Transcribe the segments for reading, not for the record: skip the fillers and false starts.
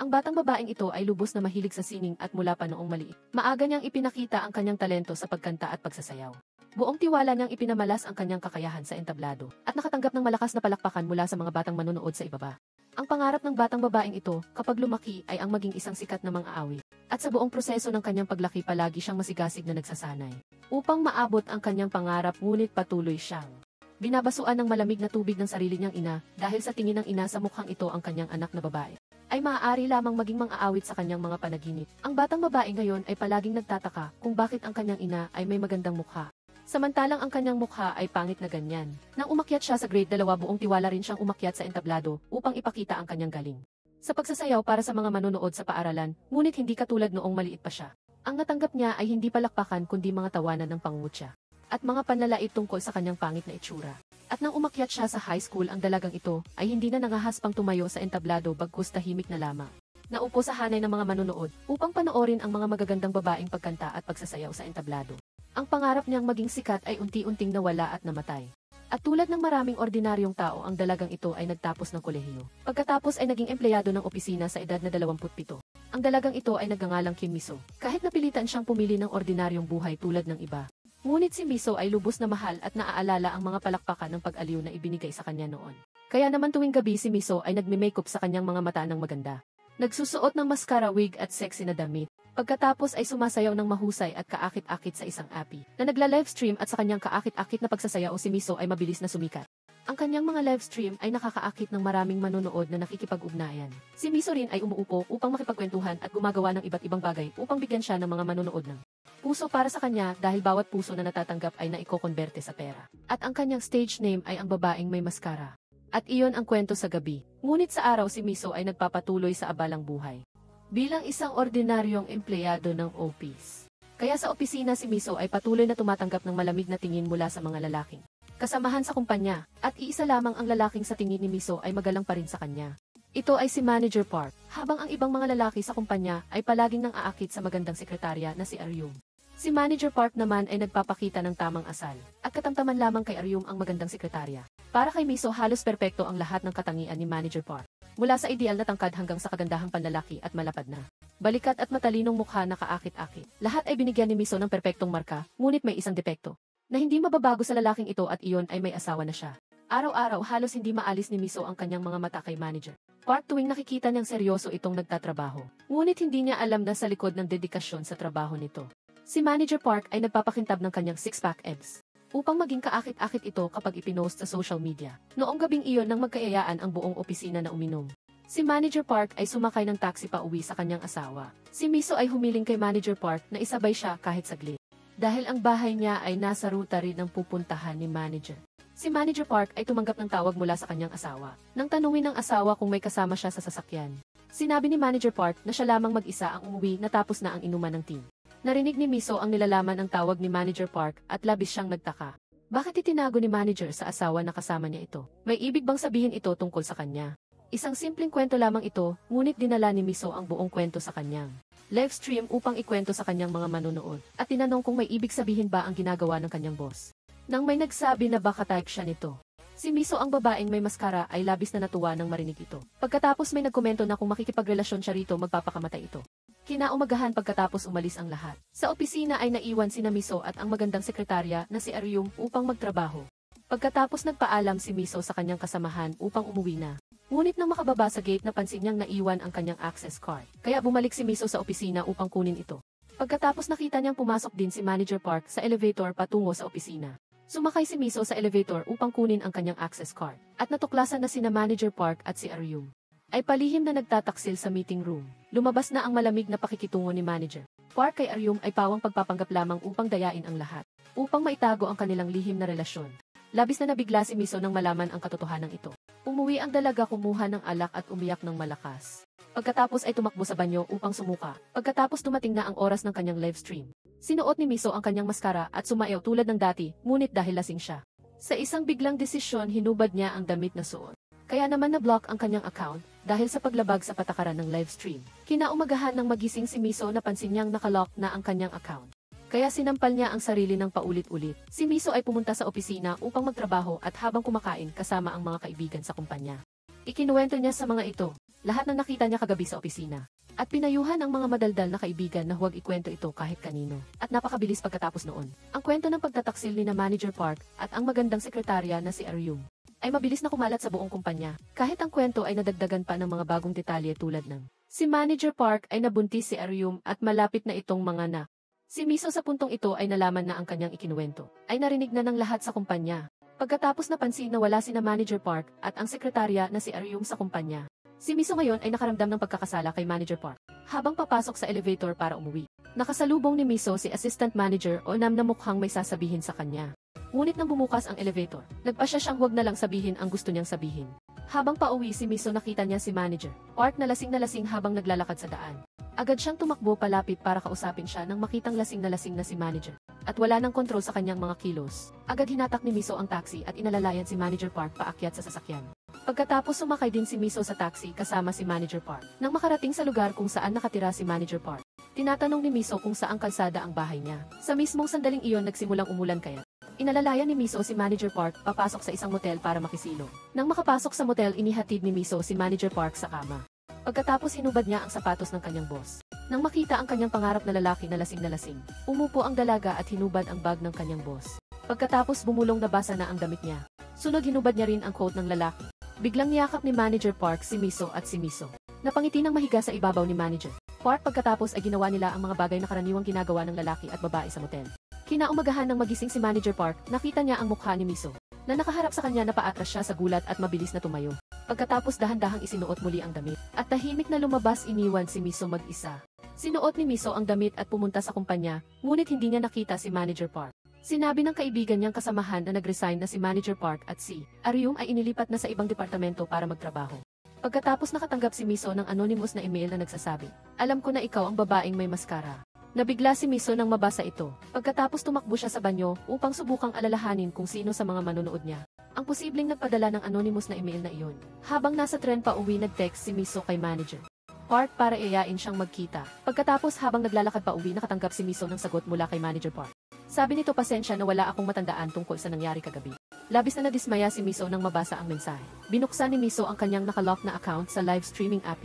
Ang batang babaeng ito ay lubos na mahilig sa sining at mula pa noong maliit. Maaga niyang ipinakita ang kanyang talento sa pagkanta at pagsasayaw. Buong tiwala niyang ipinamalas ang kanyang kakayahan sa entablado at nakatanggap ng malakas na palakpakan mula sa mga batang manonood sa ibaba. Ang pangarap ng batang babaeng ito kapag lumaki ay ang maging isang sikat na mang-aawit. At sa buong proseso ng kanyang paglaki palagi siyang masigasig na nagsasanay. Upang maabot ang kanyang pangarap ngunit patuloy siyang binabasuan ng malamig na tubig ng sarili niyang ina dahil sa tingin ng ina sa mukhang ito ang kanyang anak na babae ay maaari lamang maging mang-aawit sa kanyang mga panaginip. Ang batang babae ngayon ay palaging nagtataka kung bakit ang kanyang ina ay may magandang mukha. Samantalang ang kanyang mukha ay pangit na ganyan. Nang umakyat siya sa grade 2 buong tiwala rin siyang umakyat sa entablado upang ipakita ang kanyang galing. Sa pagsasayaw para sa mga manonood sa paaralan, ngunit hindi katulad noong maliit pa siya. Ang natanggap niya ay hindi palakpakan kundi mga tawanan ng pangungutya at mga panlalait tungkol sa kanyang pangit na itsura. At nang umakyat siya sa high school ang dalagang ito ay hindi na nangahaspang tumayo sa entablado bagkus tahimik na lamang. Naupo sa hanay ng mga manonood upang panoorin ang mga magagandang babaeng pagkanta at pagsasayaw sa entablado. Ang pangarap niyang maging sikat ay unti-unting nawala at namatay. At tulad ng maraming ordinaryong tao ang dalagang ito ay nagtapos ng kolehiyo. Pagkatapos ay naging empleyado ng opisina sa edad na 27. Ang dalagang ito ay nagngangalang Kim Miso. Kahit napilitan siyang pumili ng ordinaryong buhay tulad ng iba. Ngunit si Miso ay lubos na mahal at naaalala ang mga palakpakan ng pag-aliw na ibinigay sa kanya noon. Kaya naman tuwing gabi si Miso ay nagme-makeup sa kanyang mga mata ng maganda. Nagsusuot ng mascara, wig at sexy na damit. Pagkatapos ay sumasayaw ng mahusay at kaakit-akit sa isang api na nagla-livestream at sa kanyang kaakit-akit na pagsasayaw si Miso ay mabilis na sumikat. Ang kanyang mga livestream ay nakakaakit ng maraming manonood na nakikipag-ugnayan. Si Miso rin ay umuupo upang makipagkwentuhan at gumagawa ng iba't ibang bagay upang bigyan siya ng mga manonood ng puso para sa kanya dahil bawat puso na natatanggap ay naiko-konberte sa pera. At ang kanyang stage name ay ang babaeng may maskara. At iyon ang kwento sa gabi. Ngunit sa araw si Miso ay nagpapatuloy sa abalang buhay. Bilang isang ordinaryong empleyado ng office. Kaya sa opisina si Miso ay patuloy na tumatanggap ng malamig na tingin mula sa mga lalaking kasamahan sa kumpanya, at iisa lamang ang lalaking sa tingin ni Miso ay magalang pa rin sa kanya. Ito ay si Manager Park, habang ang ibang mga lalaki sa kumpanya ay palaging nang aakit sa magandang sekretarya na si Aryum. Si Manager Park naman ay nagpapakita ng tamang asal, at katamtaman lamang kay Aryum ang magandang sekretarya. Para kay Miso halos perpekto ang lahat ng katangian ni Manager Park. Mula sa ideal na tangkad hanggang sa kagandahang panlalaki at malapad na balikat at matalinong mukha na kaakit-akit. Lahat ay binigyan ni Miso ng perpektong marka, ngunit may isang depekto na hindi mababago sa lalaking ito at iyon ay may asawa na siya. Araw-araw halos hindi maalis ni Miso ang kanyang mga mata kay Manager Park tuwing nakikita niyang seryoso itong nagtatrabaho. Ngunit hindi niya alam na sa likod ng dedikasyon sa trabaho nito, si Manager Park ay nagpapakintab ng kanyang six-pack abs upang maging kaakit-akit ito kapag ipinost sa social media. Noong gabing iyon nang magkaayaan ang buong opisina na uminom, si Manager Park ay sumakay ng taxi pa uwi sa kanyang asawa. Si Miso ay humiling kay Manager Park na isabay siya kahit saglit. Dahil ang bahay niya ay nasa ruta rin ng pupuntahan ni Manager. Si Manager Park ay tumanggap ng tawag mula sa kanyang asawa. Nang tanungin ng asawa kung may kasama siya sa sasakyan, sinabi ni Manager Park na siya lamang mag-isa ang umuwi natapos na ang inuman ng team. Narinig ni Miso ang nilalaman ng tawag ni Manager Park at labis siyang nagtaka. Bakit itinago ni Manager sa asawa na kasama niya ito? May ibig bang sabihin ito tungkol sa kanya? Isang simpleng kwento lamang ito, ngunit dinala ni Miso ang buong kwento sa kanyang live stream upang ikwento sa kanyang mga manonood, at tinanong kung may ibig sabihin ba ang ginagawa ng kanyang boss. Nang may nagsabi na baka type siya nito, si Miso ang babaeng may maskara ay labis na natuwa nang marinig ito. Pagkatapos may nagkomento na kung makikipagrelasyon siya rito magpapakamatay ito. Kinaumagahan pagkatapos umalis ang lahat. Sa opisina ay naiwan sina Miso at ang magandang sekretarya na si Aryum upang magtrabaho. Pagkatapos nagpaalam si Miso sa kanyang kasamahan upang umuwi na. Ngunit nang makababa sa gate napansin niyang naiwan ang kanyang access card. Kaya bumalik si Miso sa opisina upang kunin ito. Pagkatapos nakita niyang pumasok din si Manager Park sa elevator patungo sa opisina. Sumakay si Miso sa elevator upang kunin ang kanyang access card. At natuklasan na sina Manager Park at si Aryum ay palihim na nagtataksil sa meeting room. Lumabas na ang malamig na pakikitungo ni Manager Park kay Aryum ay pawang pagpapanggap lamang upang dayain ang lahat, upang maitago ang kanilang lihim na relasyon. Labis na nabigla si Miso nang malaman ang katotohanan ito. Umuwi ang dalaga, kumuha ng alak at umiyak ng malakas. Pagkatapos ay tumakbo sa banyo upang sumuka. Pagkatapos dumating na ang oras ng kanyang live stream. Sinuot ni Miso ang kanyang maskara at sumayaw tulad ng dati, ngunit dahil lasing siya. Sa isang biglang desisyon hinubad niya ang damit na suot. Kaya naman na-block ang kanyang account dahil sa paglabag sa patakaran ng live stream. Kinaumagahan ng magising si Miso napansin niyang nakalock na ang kanyang account. Kaya sinampal niya ang sarili ng paulit-ulit. Si Miso ay pumunta sa opisina upang magtrabaho at habang kumakain kasama ang mga kaibigan sa kumpanya. Ikinuwento niya sa mga ito lahat ng nakita niya kagabi sa opisina. At pinayuhan ang mga madaldal na kaibigan na huwag ikwento ito kahit kanino. At napakabilis pagkatapos noon. Ang kwento ng pagtataksil ni na Manager Park at ang magandang sekretarya na si Aryum ay mabilis na kumalat sa buong kumpanya. Kahit ang kwento ay nadagdagan pa ng mga bagong detalye tulad ng si Manager Park ay nabuntis si Aryum at malapit na itong manganak. Si Miso sa puntong ito ay nalaman na ang kanyang ikinuwento ay narinig na ng lahat sa kumpanya. Pagkatapos napansin na wala si na Manager Park at ang sekretarya na si Aryum sa kumpanya. Si Miso ngayon ay nakaramdam ng pagkakasala kay Manager Park. Habang papasok sa elevator para umuwi, nakasalubong ni Miso si Assistant Manager Onam na mukhang may sasabihin sa kanya. Ngunit nang bumukas ang elevator, nagpasya siyang huwag na lang sabihin ang gusto niyang sabihin. Habang pauwi si Miso nakita niya si Manager Park na lasing habang naglalakad sa daan. Agad siyang tumakbo palapit para kausapin siya nang makitang lasing na si Manager. At wala ng kontrol sa kanyang mga kilos. Agad hinatak ni Miso ang taxi at inalalayan si Manager Park paakyat sa sasakyan. Pagkatapos sumakay din si Miso sa taxi kasama si Manager Park. Nang makarating sa lugar kung saan nakatira si Manager Park, tinatanong ni Miso kung saang kalsada ang bahay niya. Sa mismong sandaling iyon nagsimulang umulan kaya inalalayan ni Miso si Manager Park papasok sa isang motel para makisilo. Nang makapasok sa motel inihatid ni Miso si Manager Park sa kama. Pagkatapos hinubad niya ang sapatos ng kanyang boss. Nang makita ang kanyang pangarap na lalaki na lasing, umupo ang dalaga at hinubad ang bag ng kanyang boss. Pagkatapos bumulong na basa na ang damit niya. Sunod hinubad niya rin ang coat ng lalaki. Biglang niyakap ni Manager Park si Miso at si Miso. Napangiti ng mahiga sa ibabaw ni Manager Park pagkatapos ay ginawa nila ang mga bagay na karaniwang ginagawa ng lalaki at babae sa motel. Kinaumagahan nang magising si Manager Park, nakita niya ang mukha ni Miso na nakaharap sa kanya na paatras siya sa gulat at mabilis na tumayo. Pagkatapos dahan-dahang isinuot muli ang damit at tahimik na lumabas iniwan si Miso mag-isa. Sinuot ni Miso ang damit at pumunta sa kumpanya, ngunit hindi niya nakita si Manager Park. Sinabi ng kaibigan niyang kasamahan na nag-resign na si Manager Park at si Aryum ay inilipat na sa ibang departamento para magtrabaho. Pagkatapos nakatanggap si Miso ng anonymous na email na nagsasabi, "Alam ko na ikaw ang babaeng may maskara." Nabigla si Miso nang mabasa ito. Pagkatapos tumakbo siya sa banyo upang subukang alalahanin kung sino sa mga manonood niya ang posibleng nagpadala ng anonymous na email na iyon. Habang nasa tren pa uwi nag-text si Miso kay Manager Park para iayain siyang magkita. Pagkatapos habang naglalakad pa uwi nakatanggap si Miso ng sagot mula kay Manager Park. Sabi nito, "Pasensya na wala akong matandaan tungkol sa nangyari kagabi." Labis na nadismaya si Miso nang mabasa ang mensahe. Binuksan ni Miso ang kanyang nakalock na account sa live streaming app.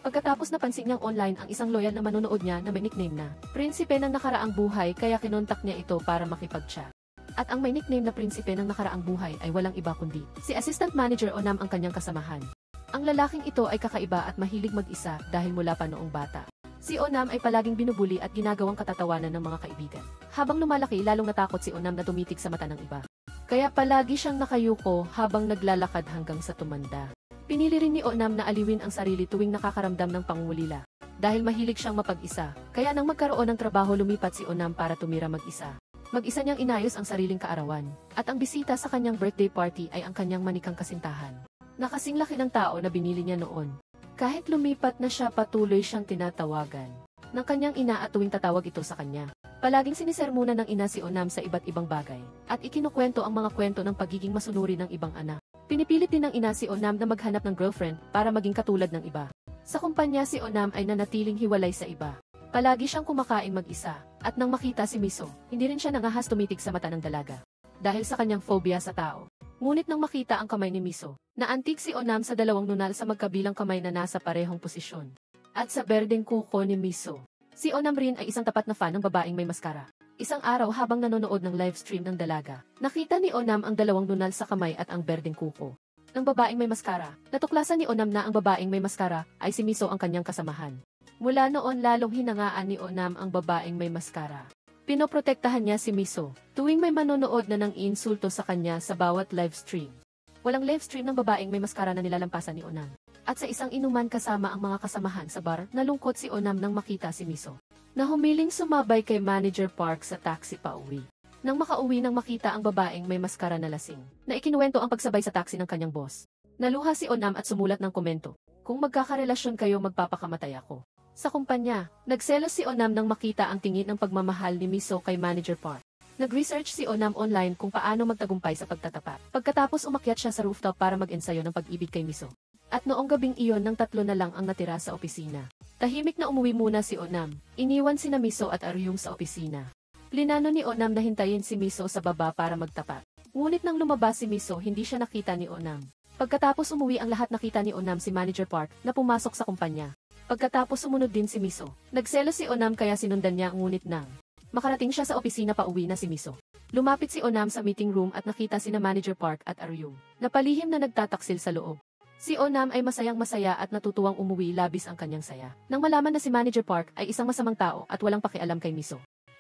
Pagkatapos napansin niyang online ang isang loyal na manonood niya na may nickname na Prinsipe ng Nakaraang Buhay kaya kinontak niya ito para makipag-chat. At ang may nickname na Prinsipe ng Nakaraang Buhay ay walang iba kundi si Assistant Manager Onam ang kanyang kasamahan. Ang lalaking ito ay kakaiba at mahilig mag-isa dahil mula pa noong bata. Si Onam ay palaging binubuli at ginagawang katatawanan ng mga kaibigan. Habang lumalaki lalong natakot si Onam na tumitig sa mata ng iba. Kaya palagi siyang nakayuko habang naglalakad hanggang sa tumanda. Pinili rin ni Onam na aliwin ang sarili tuwing nakakaramdam ng pangungulila. Dahil mahilig siyang mapag-isa, kaya nang magkaroon ng trabaho lumipat si Onam para tumira mag-isa. Mag-isa niyang inayos ang sariling kaarawan. At ang bisita sa kanyang birthday party ay ang kanyang manikang kasintahan. Nakasing laki ng tao na binili niya noon. Kahit lumipat na siya patuloy siyang tinatawagan ng kanyang ina at tuwing tatawag ito sa kanya. Palaging sinisermona ng ina si Onam sa iba't ibang bagay at ikinukwento ang mga kwento ng pagiging masunuri ng ibang anak. Pinipilit din ng ina si Onam na maghanap ng girlfriend para maging katulad ng iba. Sa kumpanya si Onam ay nanatiling hiwalay sa iba. Palagi siyang kumakain mag-isa at nang makita si Miso, hindi rin siya nangahas tumitig sa mata ng dalaga dahil sa kanyang phobia sa tao. Ngunit nang makita ang kamay ni Miso, naantig si Onam sa dalawang nunal sa magkabilang kamay na nasa parehong posisyon. At sa berdeng kuko ni Miso, si Onam rin ay isang tapat na fan ng babaeng may maskara. Isang araw habang nanonood ng live stream ng dalaga, nakita ni Onam ang dalawang nunal sa kamay at ang berdeng kuko ng babaeng may maskara. Natuklasan ni Onam na ang babaeng may maskara ay si Miso ang kanyang kasamahan. Mula noon lalong hinangaan ni Onam ang babaeng may maskara. Pinoprotektahan niya si Miso tuwing may manonood na ng insulto sa kanya sa bawat live stream. Walang live stream ng babaeng may maskara na nilalampasan ni Onam. At sa isang inuman kasama ang mga kasamahan sa bar, nalungkot si Onam nang makita si Miso na humiling sumabay kay Manager Park sa taxi pauwi. Nang makauwi nang makita ang babaeng may maskara na lasing, na ikinuwento ang pagsabay sa taxi ng kanyang boss. Naluha si Onam at sumulat ng komento, "Kung magkakarelasyon kayo magpapakamatay ako." Sa kumpanya, nagselos si Onam nang makita ang tingin ng pagmamahal ni Miso kay Manager Park. Nag-research si Onam online kung paano magtagumpay sa pagtatapat. Pagkatapos umakyat siya sa rooftop para mag-ensayo ng pag-ibig kay Miso. At noong gabing iyon ng tatlo na lang ang natira sa opisina. Tahimik na umuwi muna si Onam. Iniwan sina Miso at Aryum sa opisina. Plinano ni Onam na hintayin si Miso sa baba para magtapat. Ngunit nang lumabas si Miso hindi siya nakita ni Onam. Pagkatapos umuwi ang lahat, nakita ni Onam si Manager Park na pumasok sa kumpanya. Pagkatapos sumunod din si Miso. Nagselos si Onam kaya sinundan niya, ngunit nang makarating siya sa opisina, pauwi na si Miso. Lumapit si Onam sa meeting room at nakita sina Manager Park at Aryung na palihim na nagtataksil sa loob. Si Onam ay masayang-masaya at natutuwang umuwi, labis ang kanyang saya nang malaman na si Manager Park ay isang masamang tao at walang pakialam kay Miso.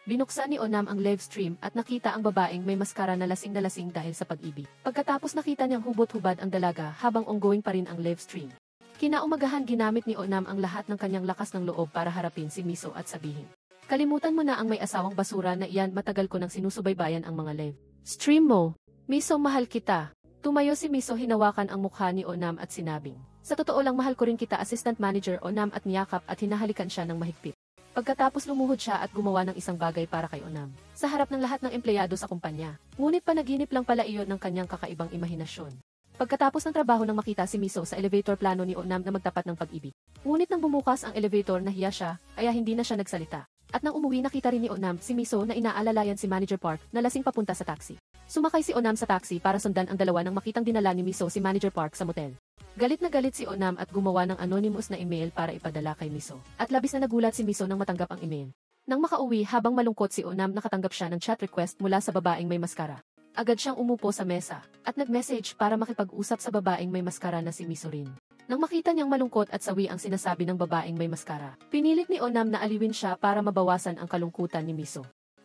Binuksan ni Onam ang live stream at nakita ang babaeng may maskara na lasing dahil sa pag-ibig. Pagkatapos nakita niyang hubot-hubad ang dalaga habang ongoing pa rin ang live stream. Kinaumagahan, ginamit ni Onam ang lahat ng kanyang lakas ng loob para harapin si Miso at sabihin, "Kalimutan mo na ang may asawang basura na iyan, matagal ko nang sinusubaybayan ang mga live stream mo. Miso, mahal kita." Tumayo si Miso, hinawakan ang mukha ni Onam at sinabing, "Sa totoo lang, mahal ko rin kita, Assistant Manager Onam," at niyakap at hinahalikan siya ng mahigpit. Pagkatapos lumuhod siya at gumawa ng isang bagay para kay Onam sa harap ng lahat ng empleyado sa kumpanya. Ngunit panaginip lang pala iyon ng kanyang kakaibang imahinasyon. Pagkatapos ng trabaho, nang makita si Miso sa elevator, plano ni Onam na magtapat ng pag-ibig. Ngunit nang bumukas ang elevator, nahiya siya, kaya hindi na siya nagsalita. At nang umuwi, nakita rin ni Onam si Miso na inaalalayan si Manager Park na lasing papunta sa taxi. Sumakay si Onam sa taxi para sundan ang dalawa nang makitang dinala ni Miso si Manager Park sa motel. Galit na galit si Onam at gumawa ng anonymous na email para ipadala kay Miso. At labis na nagulat si Miso nang matanggap ang email. Nang makauwi, habang malungkot si Onam, nakatanggap siya ng chat request mula sa babaeng may maskara. Agad siyang umupo sa mesa at nag-message para makipag-usap sa babaeng may maskara na si Miso rin. Nang makita niyang malungkot at sawi ang sinasabi ng babaeng may maskara, pinilit ni Onam na aliwin siya para mabawasan ang kalungkutan ni Miso.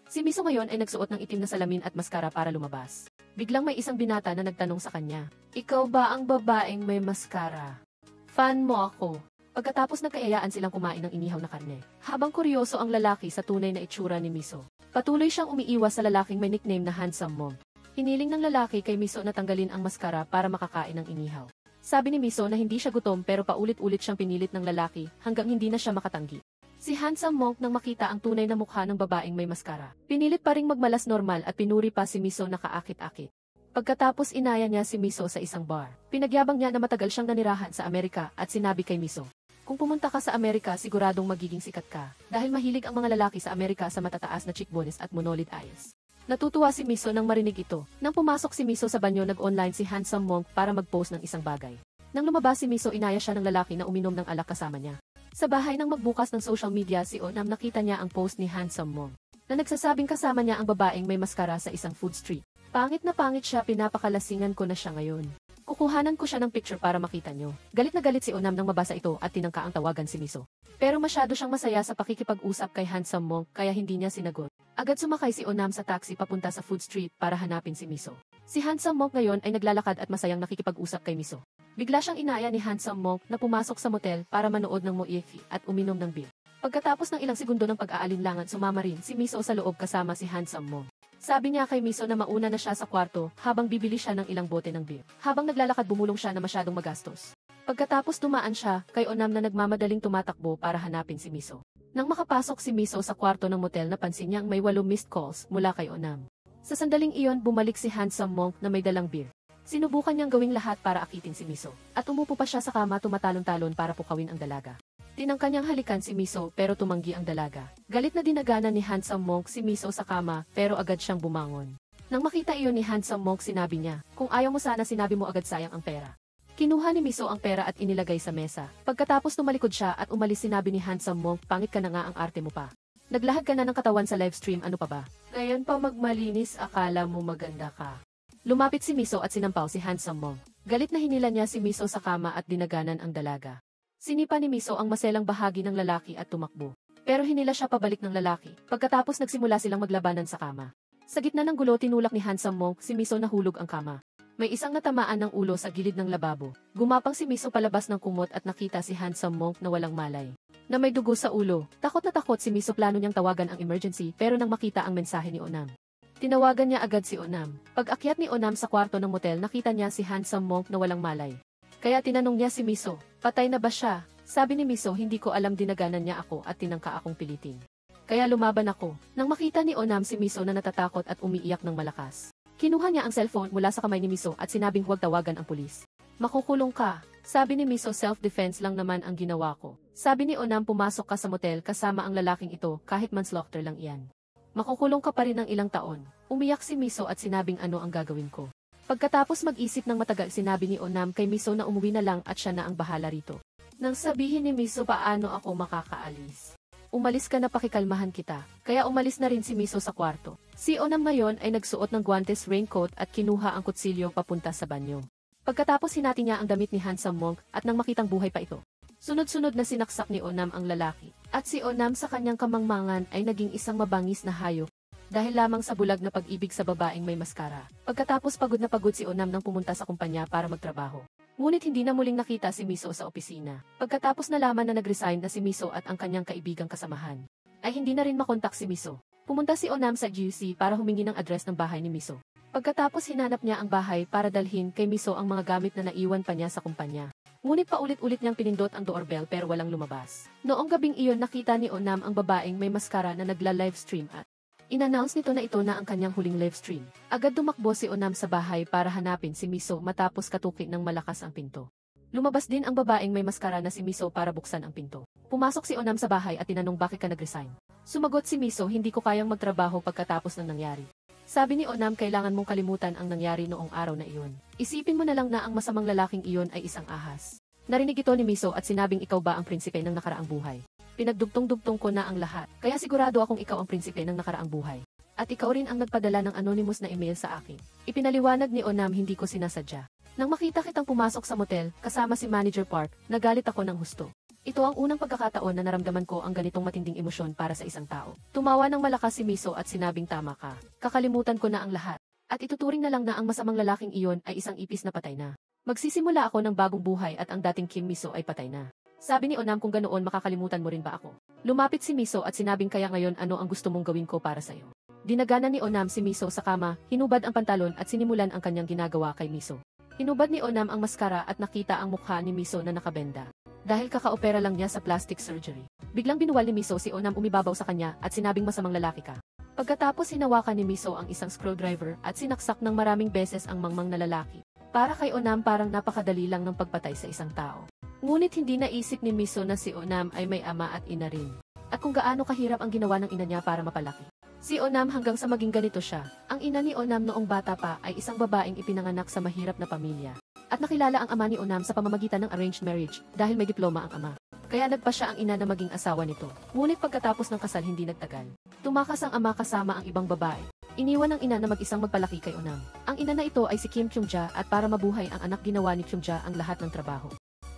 Si Miso ngayon ay nagsuot ng itim na salamin at maskara para lumabas. Biglang may isang binata na nagtanong sa kanya, "Ikaw ba ang babaeng may maskara? Fan mo ako." Pagkatapos nagkaayaan silang kumain ng inihaw na karne. Habang kuryoso ang lalaki sa tunay na itsura ni Miso, patuloy siyang umiiwas sa lalaking may nickname na Handsome Monk. Hiniling ng lalaki kay Miso na tanggalin ang maskara para makakain ng inihaw. Sabi ni Miso na hindi siya gutom, pero paulit-ulit siyang pinilit ng lalaki hanggang hindi na siya makatanggi. Si Handsome Monk, nang makita ang tunay na mukha ng babaeng may maskara, pinilit pa ring magmalas normal at pinuri pa si Miso na kaakit-akit. Pagkatapos inaya niya si Miso sa isang bar. Pinagyabang niya na matagal siyang nanirahan sa Amerika at sinabi kay Miso, "Kung pumunta ka sa Amerika, siguradong magiging sikat ka dahil mahilig ang mga lalaki sa Amerika sa matataas na cheekbones at monolid eyes." Natutuwa si Miso nang marinig ito. Nang pumasok si Miso sa banyo, nag-online si Handsome Monk para mag-post ng isang bagay. Nang lumabas si Miso, inaya siya ng lalaki na uminom ng alak kasama niya. Sa bahay, nang magbukas ng social media si Onam, nakita niya ang post ni Handsome Monk na nagsasabing kasama niya ang babaeng may maskara sa isang food street. "Pangit na pangit siya, pinapakalasingan ko na siya ngayon. Kukuhanan ko siya ng picture para makita nyo." Galit na galit si Onam nang mabasa ito at tinangka ang tawagan si Miso. Pero masyado siyang masaya sa pakikipag-usap kay Handsome Monk kaya hindi niya sinagot. Agad sumakay si Onam sa taxi papunta sa food street para hanapin si Miso. Si Handsome Monk ngayon ay naglalakad at masayang nakikipag-usap kay Miso. Bigla siyang inaya ni Handsome Monk na pumasok sa motel para manood ng moefi at uminom ng beer. Pagkatapos ng ilang segundo ng pag-aalinlangan, sumama rin si Miso sa loob kasama si Handsome Monk. Sabi niya kay Miso na mauna na siya sa kwarto habang bibili siya ng ilang bote ng beer. Habang naglalakad, bumulong siya na masyadong magastos. Pagkatapos dumaan siya kay Onam na nagmamadaling tumatakbo para hanapin si Miso. Nang makapasok si Miso sa kwarto ng motel, napansin niyang may 8 missed calls mula kay Onam. Sa sandaling iyon, bumalik si Handsome Monk na may dalang beer. Sinubukan niyang gawing lahat para akitin si Miso. At umupo pa siya sa kama, tumatalon-talon para pukawin ang dalaga. Tinangka niyang halikan si Miso pero tumanggi ang dalaga. Galit na dinagana ni Handsome Monk si Miso sa kama pero agad siyang bumangon. Nang makita iyon ni Handsome Monk, sinabi niya, "Kung ayaw mo sana, sinabi mo agad, sayang ang pera." Kinuha ni Miso ang pera at inilagay sa mesa. Pagkatapos tumalikod siya at umalis, sinabi ni Handsome Monk, "Pangit ka na nga, ang arte mo pa. Naglahad ka na ng katawan sa live stream, ano pa ba? Ngayon pa magmalinis, akala mo maganda ka." Lumapit si Miso at sinampaw si Handsome Monk. Galit na hinila niya si Miso sa kama at dinaganan ang dalaga. Sinipa ni Miso ang maselang bahagi ng lalaki at tumakbo. Pero hinila siya pabalik ng lalaki. Pagkatapos nagsimula silang maglabanan sa kama. Sa gitna ng gulo, tinulak ni Handsome Monk si Miso, nahulog ang kama. May isang natamaan ng ulo sa gilid ng lababo. Gumapang si Miso palabas ng kumot at nakita si Handsome Monk na walang malay, na may dugo sa ulo. Takot na takot si Miso, plano niyang tawagan ang emergency pero nang makita ang mensahe ni Onam, tinawagan niya agad si Onam. Pag-akyat ni Onam sa kwarto ng motel, nakita niya si Handsome Monk na walang malay. Kaya tinanong niya si Miso, "Patay na ba siya?" Sabi ni Miso, "Hindi ko alam, dinaganan niya ako at tinangka akong pilitin. Kaya lumaban ako." Nang makita ni Onam si Miso na natatakot at umiiyak ng malakas, kinuha niya ang cellphone mula sa kamay ni Miso at sinabing huwag tawagan ang pulis. "Makukulong ka." Sabi ni Miso, "Self-defense lang naman ang ginawa ko." Sabi ni Onam, "Pumasok ka sa motel kasama ang lalaking ito, kahit manslaughter lang iyan. Makukulong ka pa rin ng ilang taon." Umiyak si Miso at sinabing, "Ano ang gagawin ko?" Pagkatapos mag-isip ng matagal, sinabi ni Onam kay Miso na umuwi na lang at siya na ang bahala rito. Nang sabihin ni Miso paano ako makakaalis. Umalis ka na, pakikalmahan kita. Kaya umalis na rin si Miso sa kwarto. Si Onam ngayon ay nagsuot ng guantes, raincoat at kinuha ang kutsilyo papunta sa banyo. Pagkatapos hinati niya ang damit ni handsome monk at nang makitang buhay pa ito. Sunod-sunod na sinaksak ni Onam ang lalaki. At si Onam sa kanyang kamangmangan ay naging isang mabangis na hayop. Dahil lamang sa bulag na pag-ibig sa babaeng may maskara. Pagkatapos pagod na pagod si Onam nang pumunta sa kumpanya para magtrabaho. Ngunit hindi na muling nakita si Miso sa opisina. Pagkatapos nalaman na nag-resign na si Miso at ang kanyang kaibigang kasamahan, ay hindi na rin makontak si Miso. Pumunta si Onam sa GC para humingi ng address ng bahay ni Miso. Pagkatapos hinanap niya ang bahay para dalhin kay Miso ang mga gamit na naiwan pa niya sa kumpanya. Ngunit paulit-ulit niyang pinindot ang doorbell pero walang lumabas. Noong gabing iyon nakita ni Onam ang babaeng may maskara na nagla-livestream at in-announce nito na ito na ang kanyang huling livestream. Agad tumakbo si Onam sa bahay para hanapin si Miso matapos katuki ng malakas ang pinto. Lumabas din ang babaeng may maskara na si Miso para buksan ang pinto. Pumasok si Onam sa bahay at tinanong bakit ka nag-resign. Sumagot si Miso, hindi ko kayang magtrabaho pagkatapos ng nangyari. Sabi ni Onam, kailangan mong kalimutan ang nangyari noong araw na iyon. Isipin mo na lang na ang masamang lalaking iyon ay isang ahas. Narinig ito ni Miso at sinabing ikaw ba ang prinsipe ng nakaraang buhay. Pinagdugtong-dugtong ko na ang lahat, kaya sigurado akong ikaw ang prinsipe ng nakaraang buhay. At ikaw rin ang nagpadala ng anonymous na email sa akin. Ipinaliwanag ni Onam, hindi ko sinasadya. Nang makita kitang pumasok sa motel, kasama si Manager Park, nagalit ako ng husto. Ito ang unang pagkakataon na naramdaman ko ang ganitong matinding emosyon para sa isang tao. Tumawa ng malakas si Miso at sinabing tama ka. Kakalimutan ko na ang lahat. At ituturing na lang na ang masamang lalaking iyon ay isang ipis na patay na. Magsisimula ako ng bagong buhay at ang dating Kim Miso ay patay na. Sabi ni Onam, kung ganoon makakalimutan mo rin ba ako? Lumapit si Miso at sinabing, kaya ngayon ano ang gusto mong gawin ko para sa'yo? Dinagana ni Onam si Miso sa kama, hinubad ang pantalon at sinimulan ang kanyang ginagawa kay Miso. Hinubad ni Onam ang maskara at nakita ang mukha ni Miso na nakabenda. Dahil kakaopera lang niya sa plastic surgery. Biglang binuwal ni Miso si Onam, umibabaw sa kanya at sinabing masamang lalaki ka. Pagkatapos hinawakan ni Miso ang isang screwdriver at sinaksak ng maraming beses ang mangmang na lalaki. Para kay Onam parang napakadali lang ng pagpatay sa isang tao. Ngunit hindi naisip ni Miso na si Onam ay may ama at ina rin. At kung gaano kahirap ang ginawa ng ina niya para mapalaki si Onam hanggang sa maging ganito siya. Ang ina ni Onam noong bata pa ay isang babaeng ipinanganak sa mahirap na pamilya. At nakilala ang ama ni Onam sa pamamagitan ng arranged marriage dahil may diploma ang ama. Kaya nagpa siya ang ina na maging asawa nito. Ngunit pagkatapos ng kasal hindi nagtagal. Tumakas ang ama kasama ang ibang babae. Iniwan ng ina na mag-isang magpalaki kay Onam. Ang ina na ito ay si Kim Kyung-ja at para mabuhay ang anak ginawa ni Kyung-ja ang lahat ng trabaho.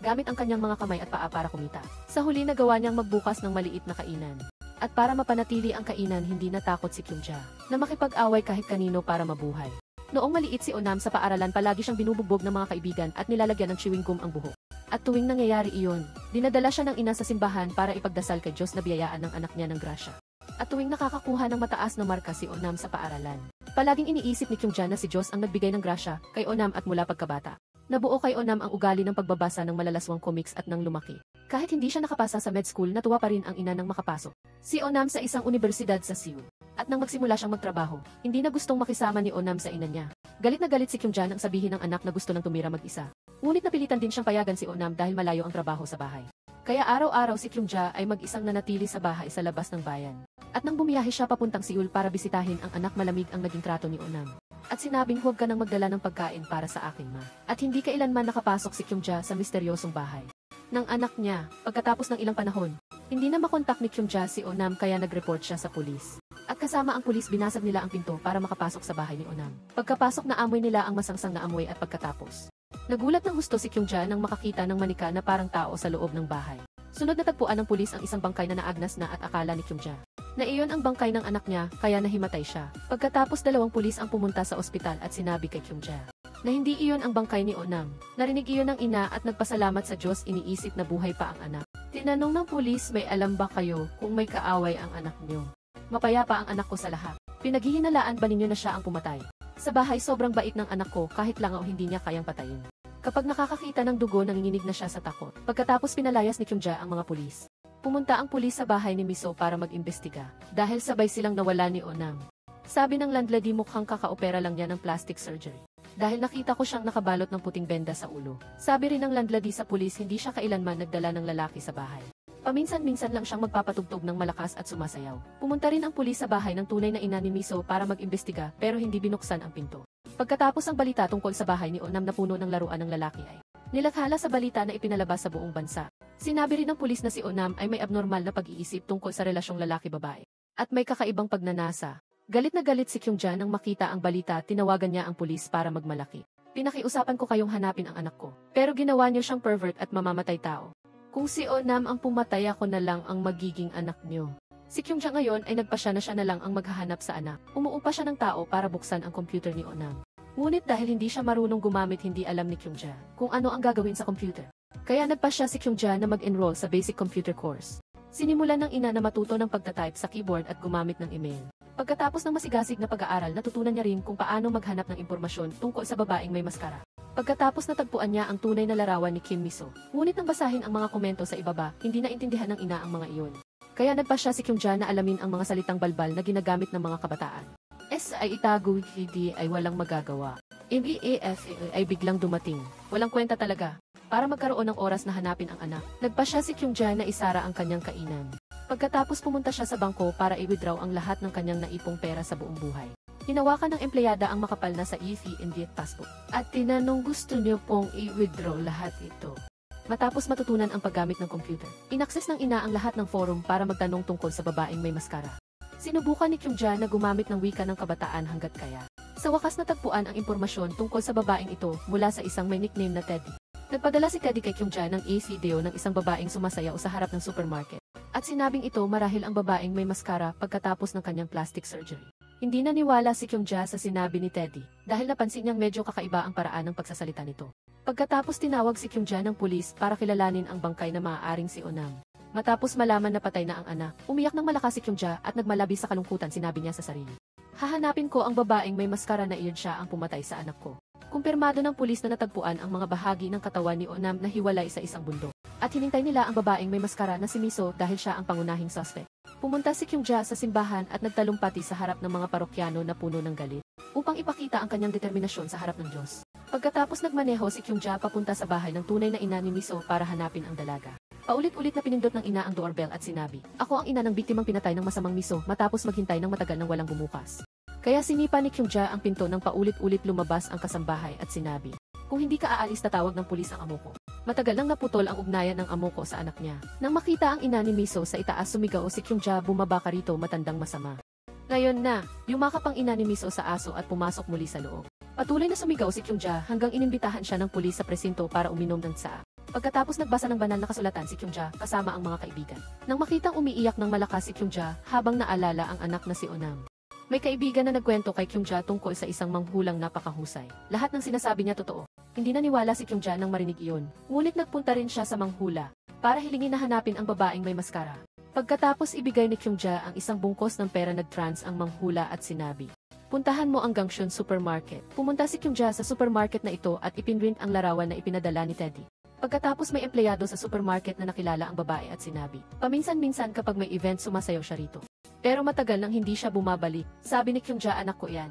Gamit ang kanyang mga kamay at paa para kumita. Sa huli nagawa niyang magbukas ng maliit na kainan. At para mapanatili ang kainan hindi natakot si Kyung-ja na makipag-away kahit kanino para mabuhay. Noong maliit si Onam sa paaralan palagi siyang binubugbog ng mga kaibigan at nilalagyan ng chewing gum ang buhok. At tuwing nangyayari iyon, dinadala siya ng ina sa simbahan para ipagdasal kay Diyos na biyayaan ng anak niya ng grasya. At tuwing nakakakuha ng mataas na marka si Onam sa paaralan, palaging iniisip ni Kyung-ja na si Diyos ang nagbigay ng grasya kay Onam at mula pagkabata. Nabuo kay Onam ang ugali ng pagbabasa ng malalaswang comics at nang lumaki. Kahit hindi siya nakapasa sa med school, natuwa pa rin ang ina nang makapasok si Onam sa isang universidad sa Seoul. At nang magsimula siyang magtrabaho, hindi na gustong makisama ni Onam sa ina niya. Galit na galit si Kyung-ja nang sabihin ng anak na gusto lang tumira mag-isa. Ngunit napilitan din siyang payagan si Onam dahil malayo ang trabaho sa bahay. Kaya araw-araw si Kyung-ja ay mag-isang nanatili sa bahay sa labas ng bayan. At nang bumiyahe siya papuntang Seoul para bisitahin ang anak, malamig ang naging trato ni Onam. At sinabing, huwag ka nang magdala ng pagkain para sa akin, ma. At hindi kailanman nakapasok si Kyung-ja sa misteryosong bahay ng anak niya. Pagkatapos ng ilang panahon, hindi na makontak ni Kyung-ja si Onam kaya nag-report siya sa pulis. At kasama ang pulis binasag nila ang pinto para makapasok sa bahay ni Onam. Pagkapasok na amoy nila ang masangsang na amoy at pagkatapos nagulat ng husto si Kyung-ja nang makakita ng manika na parang tao sa loob ng bahay. Sunod na tagpuan ng pulis ang isang bangkay na naagnas na at akala ni Kyung-ja na iyon ang bangkay ng anak niya kaya nahimatay siya. Pagkatapos dalawang pulis ang pumunta sa ospital at sinabi kay Kyung-ja na hindi iyon ang bangkay ni Onam. Narinig iyon ng ina at nagpasalamat sa Diyos, iniisip na buhay pa ang anak. Tinanong ng pulis, may alam ba kayo kung may kaaway ang anak niyo? Mapayapa ang anak ko sa lahat. Pinaghihinalaan ba ninyo na siya ang pumatay? Sa bahay sobrang bait ng anak ko kahit langaw hindi niya kayang patayin. Kapag nakakakita ng dugo nanginginig na siya sa takot. Pagkatapos pinalayas ni Kyung-ja ang mga pulis. Pumunta ang pulis sa bahay ni Miso para mag-imbestiga dahil sabay silang nawala ni Onam. Sabi ng landlady, mukhang kakaopera lang niya ng plastic surgery. Dahil nakita ko siyang nakabalot ng puting benda sa ulo. Sabi rin ng landlady sa pulis, hindi siya kailanman nagdala ng lalaki sa bahay. Paminsan-minsan lang siyang magpapatugtog ng malakas at sumasayaw. Pumunta rin ang pulis sa bahay ng tunay na ina ni Miso para mag-imbestiga pero hindi binuksan ang pinto. Pagkatapos ang balita tungkol sa bahay ni Onam na puno ng laruan ng lalaki ay nilakhala sa balita na ipinalabas sa buong bansa. Sinabi rin ng pulis na si Onam ay may abnormal na pag-iisip tungkol sa relasyong lalaki-babae at may kakaibang pagnanasa. Galit na galit si Kyungja nang makita ang balita, tinawagan niya ang pulis para magmalaki. Pinakiusapan ko kayong hanapin ang anak ko, pero ginawa niyo siyang pervert at mamamatay tao. Kung si Onam ang pumatay, ako na lang ang magiging anak niyo. Si Kyungja ngayon ay nagpasya na siya na lang ang maghahanap sa anak. Umuupa siya ng tao para buksan ang computer ni Onam. Ngunit dahil hindi siya marunong gumamit, hindi alam ni Kyungja kung ano ang gagawin sa computer. Kaya nagpasya si Kyungja na mag-enroll sa basic computer course. Sinimulan ng ina na matuto ng pagtatype sa keyboard at gumamit ng email. Pagkatapos ng masigasig na pag-aaral, natutunan niya rin kung paano maghanap ng impormasyon tungkol sa babaeng may maskara. Pagkatapos natagpuan niya ang tunay na larawan ni Kim Miso. Ngunit nang basahin ang mga komento sa ibaba, hindi naintindihan ng ina ang mga iyon. Kaya nagpasya si Kyungja na alamin ang mga salitang balbal na ginagamit ng mga kabataan. S ay itago, D ay walang magagawa. MEAF ay biglang dumating. Walang kwenta talaga. Para magkaroon ng oras na hanapin ang anak, nagpasya si Kyungja na isara ang kanyang kainan. Pagkatapos pumunta siya sa bangko para i-withdraw ang lahat ng kanyang naipong pera sa buong buhay. Hinawakan ng empleyada ang makapal na sa EFE passport at tinanong, gusto niyo pong i-withdraw lahat ito. Matapos matutunan ang paggamit ng computer, inakses ng ina ang lahat ng forum para magtanong tungkol sa babaeng may maskara. Sinubukan ni Kyungja na gumamit ng wika ng kabataan hanggat kaya. Sa wakas natagpuan ang impormasyon tungkol sa babaeng ito mula sa isang may nickname na Teddy. Nagpadala si Teddy kay Kyungja ng video ng isang babaeng sumasayaw sa harap ng supermarket. At sinabing ito marahil ang babaeng may maskara pagkatapos ng kanyang plastic surgery. Hindi naniwala si Kyungja sa sinabi ni Teddy dahil napansin niyang medyo kakaiba ang paraan ng pagsasalita nito. Pagkatapos tinawag si Kyungja ng pulis para kilalanin ang bangkay na maaaring si Onam. Matapos malaman na patay na ang anak, umiyak ng malakas si Kyungja at nagmalabi sa kalungkutan, sinabi niya sa sarili. Hahanapin ko ang babaeng may maskara na iyon siya ang pumatay sa anak ko. Kumpirmado ng pulis na natagpuan ang mga bahagi ng katawan ni Onam na hiwalay sa isang bundok. At hinintay nila ang babaeng may maskara na si Miso dahil siya ang pangunahing suspect. Pumunta si Kyungja sa simbahan at nagtalumpati sa harap ng mga parokyano na puno ng galit upang ipakita ang kanyang determinasyon sa harap ng Diyos. Pagkatapos nagmaneho si Kyungja papunta sa bahay ng tunay na ina ni Miso para hanapin ang dalaga. Paulit-ulit na pinindot ng ina ang doorbell at sinabi, "Ako ang ina ng biktimang pinatay ng masamang Miso," matapos maghintay ng matagal nang walang bumukas. Kaya sinipa ni Kyungja ang pinto nang paulit-ulit lumabas ang kasambahay at sinabi, "Kung hindi ka aalis, tatawag ng pulis ang amo ko." Matagal nang naputol ang ugnayan ng amo ko sa anak niya. Nang makita ang ina ni Miso sa itaas, sumigaw si Kyungja, "Bumaba ka rito, matandang masama." Ngayon na, yumakap ang ina ni Miso sa aso at pumasok muli sa loob. Patuloy na sumigaw si Kyungja hanggang inimbitahan siya ng pulis sa presinto para uminom ng tsaa. Pagkatapos nagbasa ng banal na kasulatan si Kyungja kasama ang mga kaibigan. Nang makitang umiiyak ng malakas si Kyungja habang naalala ang anak na si Onam. May kaibigan na nagkwento kay Kyungja tungkol sa isang manghulang napakahusay. Lahat ng sinasabi niya totoo. Hindi naniwala si Kyungja nang marinig iyon. Ngunit nagpunta rin siya sa manghula para hilingin na hanapin ang babaeng may maskara. Pagkatapos ibigay ni Kyungja ang isang bungkos ng pera, nag-trans ang manghula at sinabi, "Puntahan mo ang Gangshun Supermarket." Pumunta si Kyungja sa supermarket na ito at ipinrint ang larawan na ipinadala ni Teddy. Pagkatapos may empleyado sa supermarket na nakilala ang babae at sinabi, "Paminsan-minsan kapag may event sumasayaw siya rito." Pero matagal nang hindi siya bumabalik. Sabi ni Kyungja, "Anak ko yan."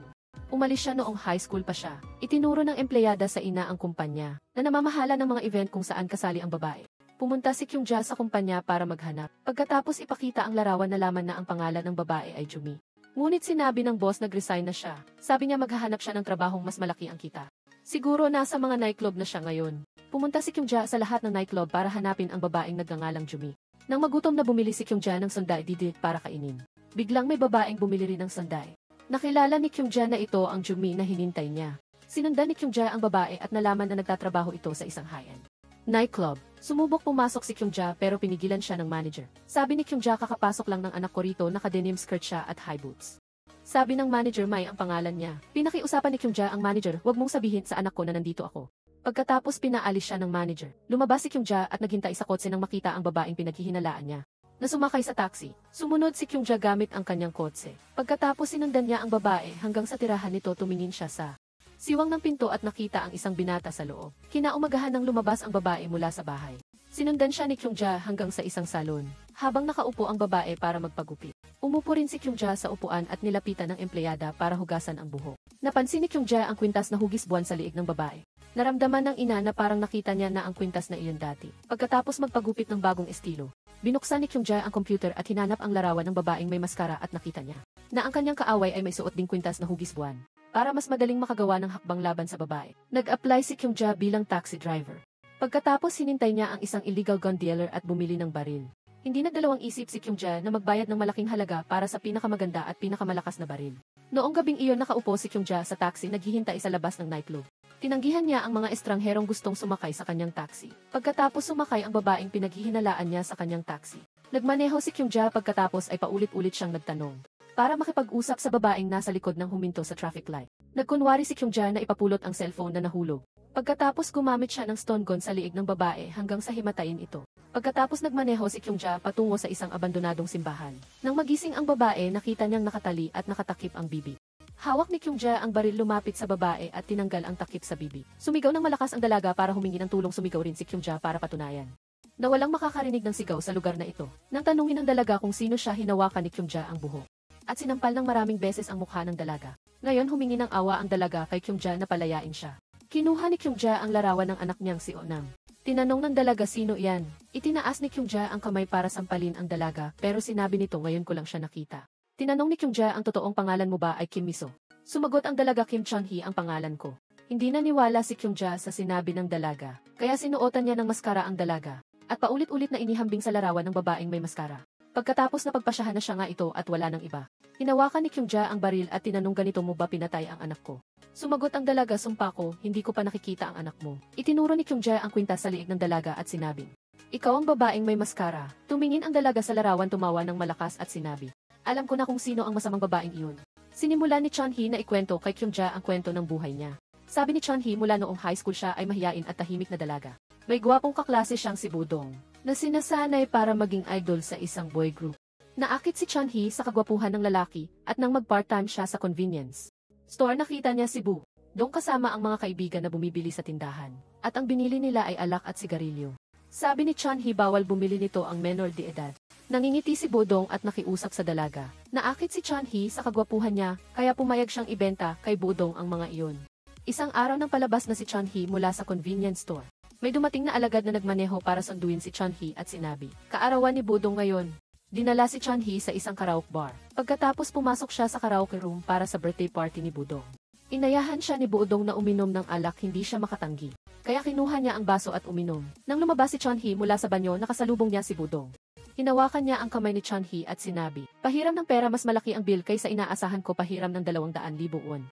Umalis siya noong high school pa siya. Itinuro ng empleyada sa ina ang kumpanya na namamahala ng mga event kung saan kasali ang babae. Pumunta si Kyungja sa kumpanya para maghanap. Pagkatapos ipakita ang larawan, nalaman na ang pangalan ng babae ay Jumi. Ngunit sinabi ng boss nag-resign na siya. Sabi niya maghahanap siya ng trabahong mas malaki ang kita. Siguro nasa mga nightclub na siya ngayon. Pumunta si Kyungja sa lahat ng nightclub para hanapin ang babaeng nagngangalang Jumi. Nang magutom na, bumili si Kyungja ng sundae didit para kainin. Biglang may babaeng bumili rin ng sundae. Nakilala ni Kyungja na ito ang Jumi na hinintay niya. Sinundan ni Kyungja ang babae at nalaman na nagtatrabaho ito sa isang high-end nightclub. Sumubok pumasok si Kyungja pero pinigilan siya ng manager. Sabi ni Kyungja, "Kakapasok lang ng anak ko rito, naka-denim skirt siya at high boots." Sabi ng manager, Mai ang pangalan niya. Pinakiusapan ni Kyungja ang manager, "Huwag mong sabihin sa anak ko na nandito ako." Pagkatapos pinaalis siya ng manager. Lumabas si Kyungja at naghintay sa kotse nang makita ang babaeng pinaghihinalaan niya na sumakay sa taxi. Sumunod si Kyungja gamit ang kanyang kotse. Pagkatapos sinundan niya ang babae hanggang sa tirahan nito, tumingin siya sa siwang ng pinto at nakita ang isang binata sa loob. Kinaumagahan nang lumabas ang babae mula sa bahay. Sinundan siya ni Kyungja hanggang sa isang salon. Habang nakaupo ang babae para magpagupit, umupo rin si Kyungja sa upuan at nilapitan ng empleyada para hugasan ang buhok. Napansin ni Kyungja ang kwintas na hugis buwan sa liig ng babae. Naramdaman ng ina na parang nakita niya na ang kwintas na iyon dati. Pagkatapos magpagupit ng bagong estilo, binuksan ni Kyungja ang computer at hinanap ang larawan ng babaeng may maskara at nakita niya na ang kanyang kaaway ay may suot ding kwintas na hugis buwan. para mas madaling makagawa ng hakbang laban sa babae. Nag-apply si Kyungja bilang taxi driver. Pagkatapos hinintay niya ang isang illegal gun dealer at bumili ng baril. Hindi nagdalawang isip si Kyungja na magbayad ng malaking halaga para sa pinakamaganda at pinakamalakas na baril. Noong gabing iyon nakaupo si Kyungja sa taxi naghihintay sa labas ng nightclub. Tinanggihan niya ang mga estrangherong gustong sumakay sa kanyang taxi. Pagkatapos sumakay ang babaeng pinaghihinalaan niya sa kanyang taxi. Nagmaneho si Kyungja pagkatapos ay paulit-ulit siyang nagtanong para makipag-usap sa babaeng nasa likod ng huminto sa traffic light. Nagkunwari si Kyungja na ipapulot ang cellphone na nahulog. Pagkatapos gumamit siya ng stun gun sa liig ng babae hanggang sa himatayin ito. Pagkatapos nagmaneho si Kyungja patungo sa isang abandonadong simbahan. Nang magising ang babae nakita niyang nakatali at nakatakip ang bibig. Hawak ni Kyungja ang baril lumapit sa babae at tinanggal ang takip sa bibig. Sumigaw ng malakas ang dalaga para humingi ng tulong sumigaw rin si Kyungja para patunayan na walang makakarinig ng sigaw sa lugar na ito. Nang tanungin ng dalaga kung sino siya hinawakan ni Kyungja ang buhok at sinampal ng maraming beses ang mukha ng dalaga. Ngayon humingi ng awa ang dalaga kay Kyungja na palayain siya. Kinuha ni Kyungja ang larawan ng anak niyang si Onam. Tinanong ng dalaga sino iyan. Itinaas ni Kyungja ang kamay para sampalin ang dalaga pero sinabi nito ngayon ko lang siya nakita. Tinanong ni Kyungja ang totoong pangalan mo ba ay Kim Miso. Sumagot ang dalaga Kim Chun-hee ang pangalan ko. Hindi naniwala si Kyungja sa sinabi ng dalaga kaya sinuotan niya ng maskara ang dalaga at paulit-ulit na inihambing sa larawan ng babaeng may maskara. Pagkatapos napagpasyahan na siya nga ito at wala ng iba. Hinawakan ni Kyungja ang baril at tinanong ganito mo ba pinatay ang anak ko. Sumagot ang dalaga sumpa ko, hindi ko pa nakikita ang anak mo. Itinuro ni Kyungja ang kwintas sa liig ng dalaga at sinabi, ikaw ang babaeng may maskara. Tumingin ang dalaga sa larawan tumawa ng malakas at sinabi, alam ko na kung sino ang masamang babaeng iyon. Sinimula ni Chun-hee na ikwento kay Kyungja ang kwento ng buhay niya. Sabi ni Chun-hee mula noong high school siya ay mahiyain at tahimik na dalaga. May gwapong kaklase siyang si Budong na sinasanay para maging idol sa isang boy group. Naakit si Chun-hee sa kagwapuhan ng lalaki at nang mag-part-time siya sa convenience store nakita niya si Bu. Dong kasama ang mga kaibigan na bumibili sa tindahan. At ang binili nila ay alak at sigarilyo. Sabi ni Chun-hee bawal bumili nito ang menor de edad. Nangingiti si Budong at nakiusap sa dalaga. Naakit si Chun-hee sa kagwapuhan niya kaya pumayag siyang ibenta kay Budong ang mga iyon. Isang araw nang palabas na si Chun-hee mula sa convenience store. May dumating na alagad na nagmaneho para sunduin si Chun-hee at sinabi, kaarawan ni Budong ngayon. Dinala si Chun-hee sa isang karaoke bar. Pagkatapos pumasok siya sa karaoke room para sa birthday party ni Budong. Inayahan siya ni Budong na uminom ng alak hindi siya makatanggi. Kaya kinuha niya ang baso at uminom. Nang lumabas si Chun-hee mula sa banyo nakasalubong niya si Budong. Hinawakan niya ang kamay ni Chun-hee at sinabi, pahiram ng pera mas malaki ang bill kaysa inaasahan ko pahiram ng 200,000 won.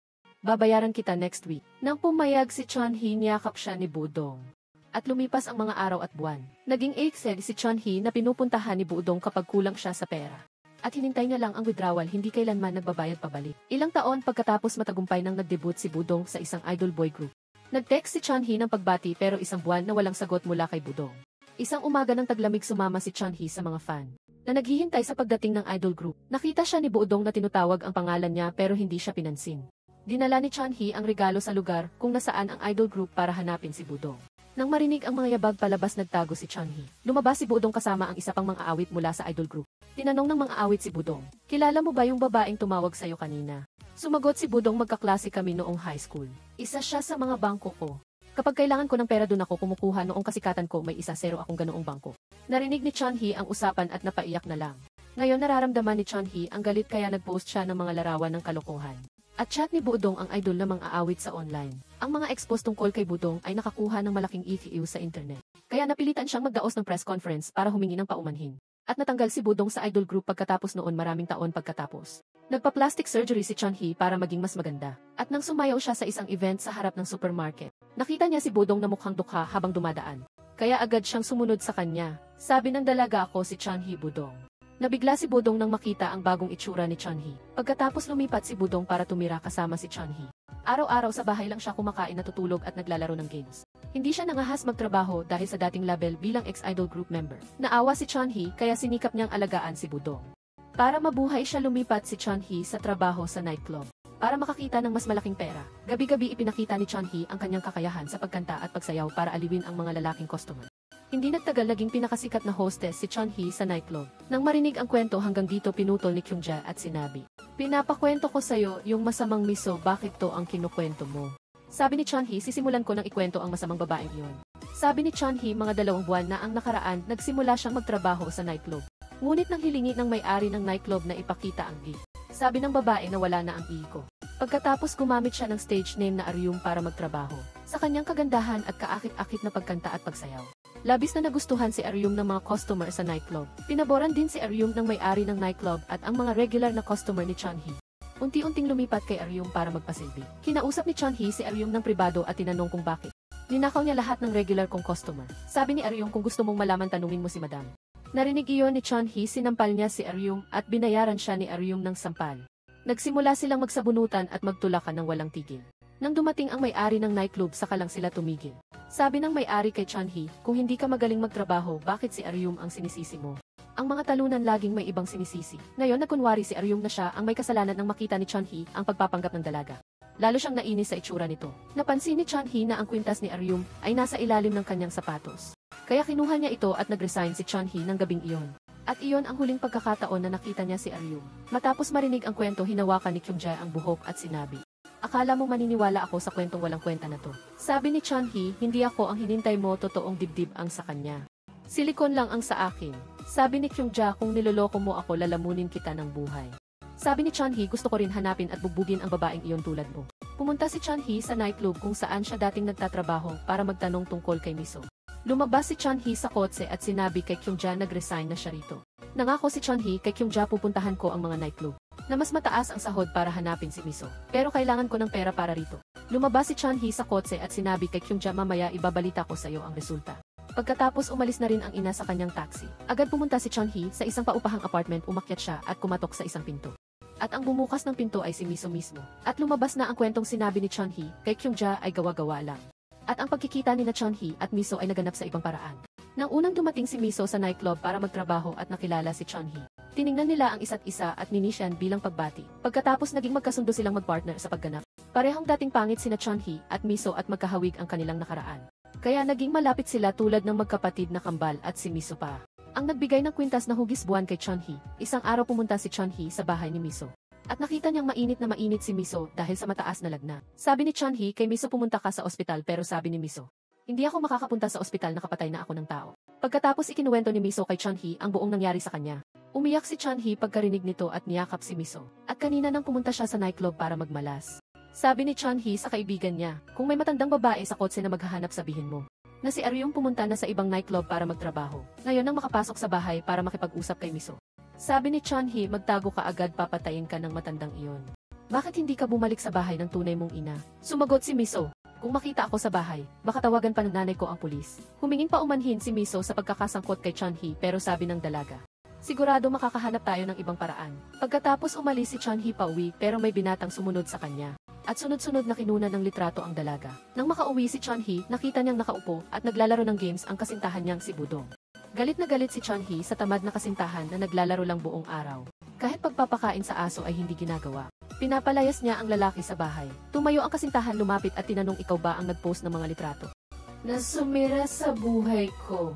Babayaran kita next week. Nang pumayag si Chun-hee niyakap siya ni Budong. At lumipas ang mga araw at buwan. Naging excited si Chun-hee na pinupuntahan ni Budong kapag kulang siya sa pera. At hinintay niya lang ang withdrawal hindi kailanman nagbabayad pabalik. Ilang taon pagkatapos matagumpay nang nag-debut si Budong sa isang idol boy group. Nag-text si Chun-hee ng pagbati pero isang buwan na walang sagot mula kay Budong. Isang umaga ng taglamig sumama si Chun-hee sa mga fan na naghihintay sa pagdating ng idol group. Nakita siya ni Budong na tinutawag ang pangalan niya pero hindi siya pinansin. Dinala ni Chun-hee ang regalo sa lugar kung nasaan ang idol group para hanapin si Budong. Nang marinig ang mga yabag palabas nagtago si Chun-hee. Lumabas si Budong kasama ang isa pang mga awit mula sa idol group. Tinanong ng mga awit si Budong, kilala mo ba yung babaeng tumawag sa'yo kanina? Sumagot si Budong magkaklase kami noong high school. Isa siya sa mga bangko ko. Kapag kailangan ko ng pera doon ako kumukuha noong kasikatan ko may 1-0 akong ganoong bangko. Narinig ni Chun-hee ang usapan at napaiyak na lang. Ngayon nararamdaman ni Chun-hee ang galit kaya nagpost siya ng mga larawan ng kalokohan. At chat ni Budong ang idol na mga aawit sa online. Ang mga expose tungkol kay Budong ay nakakuha ng malaking EQ sa internet. Kaya napilitan siyang magdaos ng press conference para humingi ng paumanhin. At natanggal si Budong sa idol group pagkatapos noon maraming taon pagkatapos. Nagpa-plastic surgery si Chun-hee para maging mas maganda. At nang sumayaw siya sa isang event sa harap ng supermarket, nakita niya si Budong na mukhang dukha habang dumadaan. Kaya agad siyang sumunod sa kanya. Sabi ng dalaga ako si Chun-hee Budong. Nabigla si Budong nang makita ang bagong itsura ni Chun-hee. Pagkatapos lumipat si Budong para tumira kasama si Chun-hee. Araw-araw sa bahay lang siya kumakain, natutulog at naglalaro ng games. Hindi siya nangahas magtrabaho dahil sa dating label bilang ex-idol group member. Naawa si Chun-hee kaya sinikap niyang alagaan si Budong. Para mabuhay siya lumipat si Chun-hee sa trabaho sa nightclub. Para makakita ng mas malaking pera, gabi-gabi ipinakita ni Chun-hee ang kanyang kakayahan sa pagkanta at pagsayaw para aliwin ang mga lalaking customer. Hindi nagtagal naging pinakasikat na hostess si Chun-hee sa nightclub. Nang marinig ang kwento hanggang dito pinutol ni Kyungja at sinabi, pinapakwento ko sa'yo yung masamang miso, bakit to ang kinukwento mo? Sabi ni Chun-hee, sisimulan ko ng ikwento ang masamang babaeng iyon. Sabi ni Chun-hee, mga 2 buwan na ang nakaraan, nagsimula siyang magtrabaho sa nightclub. Ngunit nang hilingi ng may-ari ng nightclub na ipakita ang gift. Sabi ng babae na wala na ang iko. Pagkatapos gumamit siya ng stage name na Aryum para magtrabaho sa kanyang kagandahan at kaakit-akit na pagkanta at pagsayaw. Labis na nagustuhan si Aryum ng mga customer sa nightclub. Pinaboran din si Aryum ng may-ari ng nightclub at ang mga regular na customer ni Chunhee. Unti-unting lumipat kay Aryum para magpasilbi. Kinausap ni Chunhee si Aryum ng pribado at tinanong kung bakit. Ninakaw niya lahat ng regular kong customer. Sabi ni Aryum, kung gusto mong malaman, tanungin mo si Madam. Narinig iyon ni Chunhee, sinampal niya si Aryum at binayaran siya ni Aryum ng sampal. Nagsimula silang magsabunutan at magtulakan ng walang tigil. Nang dumating ang may-ari ng nightclub, saka lang sila tumigil. Sabi ng may-ari kay Chunhee, kung hindi ka magaling magtrabaho, bakit si Aryum ang sinisisi mo? Ang mga talunan laging may ibang sinisisi. Ngayon nagkunwari si Aryum na siya ang may kasalanan nang makita ni Chunhee ang pagpapanggap ng dalaga. Lalo siyang nainis sa itsura nito. Napansin ni Chunhee na ang kwintas ni Aryum ay nasa ilalim ng kanyang sapatos. Kaya kinuha niya ito at nag-resign si Chunhee ng gabing iyon. At iyon ang huling pagkakataon na nakita niya si Aryum. Matapos marinig ang kwento, hinawakan ni Kyungjae ang buhok at sinabi, "Akala mo maniniwala ako sa kwentong walang kwenta na to?" Sabi ni Chunhee, "Hindi ako ang hinintay mo, totoong dibdib ang sa kanya. Silikon lang ang sa akin." Sabi ni Kyungjae, "Kung niloloko mo ako, lalamunin kita ng buhay." Sabi ni Chunhee, "Gusto ko rin hanapin at bubugin ang babaeng iyon tulad mo." Pumunta si Chunhee sa nightclub kung saan siya dating nagtatrabaho para magtanong tungkol kay Miso. Lumabas si Chunhee sa kotse at sinabi kay Kyungjae nag-resign na siya rito. Nangako si Chunhee kay Kyungjae, "Pupuntahan ko ang mga nightclub na mas mataas ang sahod para hanapin si Miso. Pero kailangan ko ng pera para rito." Lumabas si Chunhee sa kotse at sinabi kay Kyungjae, "Mamaya ibabalita ko sa iyo ang resulta." Pagkatapos umalis na rin ang ina sa kanyang taxi. Agad pumunta si Chunhee sa isang paupahang apartment, umakyat siya at kumatok sa isang pinto. At ang bumukas ng pinto ay si Miso mismo. At lumabas na ang kwentong sinabi ni Chunhee kay Kyungjae ay gawa-gawa lang. At ang pagkikita ni na Chunhee at Miso ay naganap sa ibang paraan. Nang unang dumating si Miso sa nightclub para magtrabaho at nakilala si Chunhee, tiningnan nila ang isa't isa at ninisyan bilang pagbati. Pagkatapos naging magkasundo silang magpartner sa pagganap. Parehong dating pangit sina Chunhee at Miso at magkahawig ang kanilang nakaraan. Kaya naging malapit sila tulad ng magkapatid na kambal at si Miso pa ang nagbigay ng kwintas na hugis buwan kay Chunhee. Isang araw pumunta si Chunhee sa bahay ni Miso. At nakita niyang mainit na mainit si Miso dahil sa mataas na lagnat. Sabi ni Chunhee kay Miso, "Pumunta ka sa ospital," pero sabi ni Miso, "Hindi ako makakapunta sa ospital, nakapatay na ako ng tao." Pagkatapos ikinuwento ni Miso kay Chunhee ang buong nangyari sa kanya. Umiyak si Chunhee pagkarinig nito at niyakap si Miso. At kanina nang pumunta siya sa nightclub para magmalas. Sabi ni Chunhee sa kaibigan niya, "Kung may matandang babae sa kotse na maghahanap, sabihin mo na si Aryum pumunta na sa ibang nightclub para magtrabaho. Ngayon nang makapasok sa bahay para makipag-usap kay Miso." Sabi ni Chunhee, "Magtago ka agad, papatayin ka ng matandang iyon. Bakit hindi ka bumalik sa bahay ng tunay mong ina?" Sumagot si Miso, "Kung makita ako sa bahay, baka tawagan pa ng nanay ko ang pulis." Huminging pa umanhin si Miso sa pagkakasangkot kay Chunhee, pero sabi ng dalaga, "Sigurado makakahanap tayo ng ibang paraan." Pagkatapos umalis si Chunhee pauwi, pero may binatang sumunod sa kanya. At sunod-sunod na kinunan ng litrato ang dalaga. Nang makauwi si Chunhee, nakita niyang nakaupo at naglalaro ng games ang kasintahan niyang si Budong. Galit na galit si Chunhee sa tamad na kasintahan na naglalaro lang buong araw. Kahit pagpapakain sa aso ay hindi ginagawa. Pinapalayas niya ang lalaki sa bahay. Tumayo ang kasintahan, lumapit at tinanong, "Ikaw ba ang nag-post ng mga litrato na sumira sa buhay ko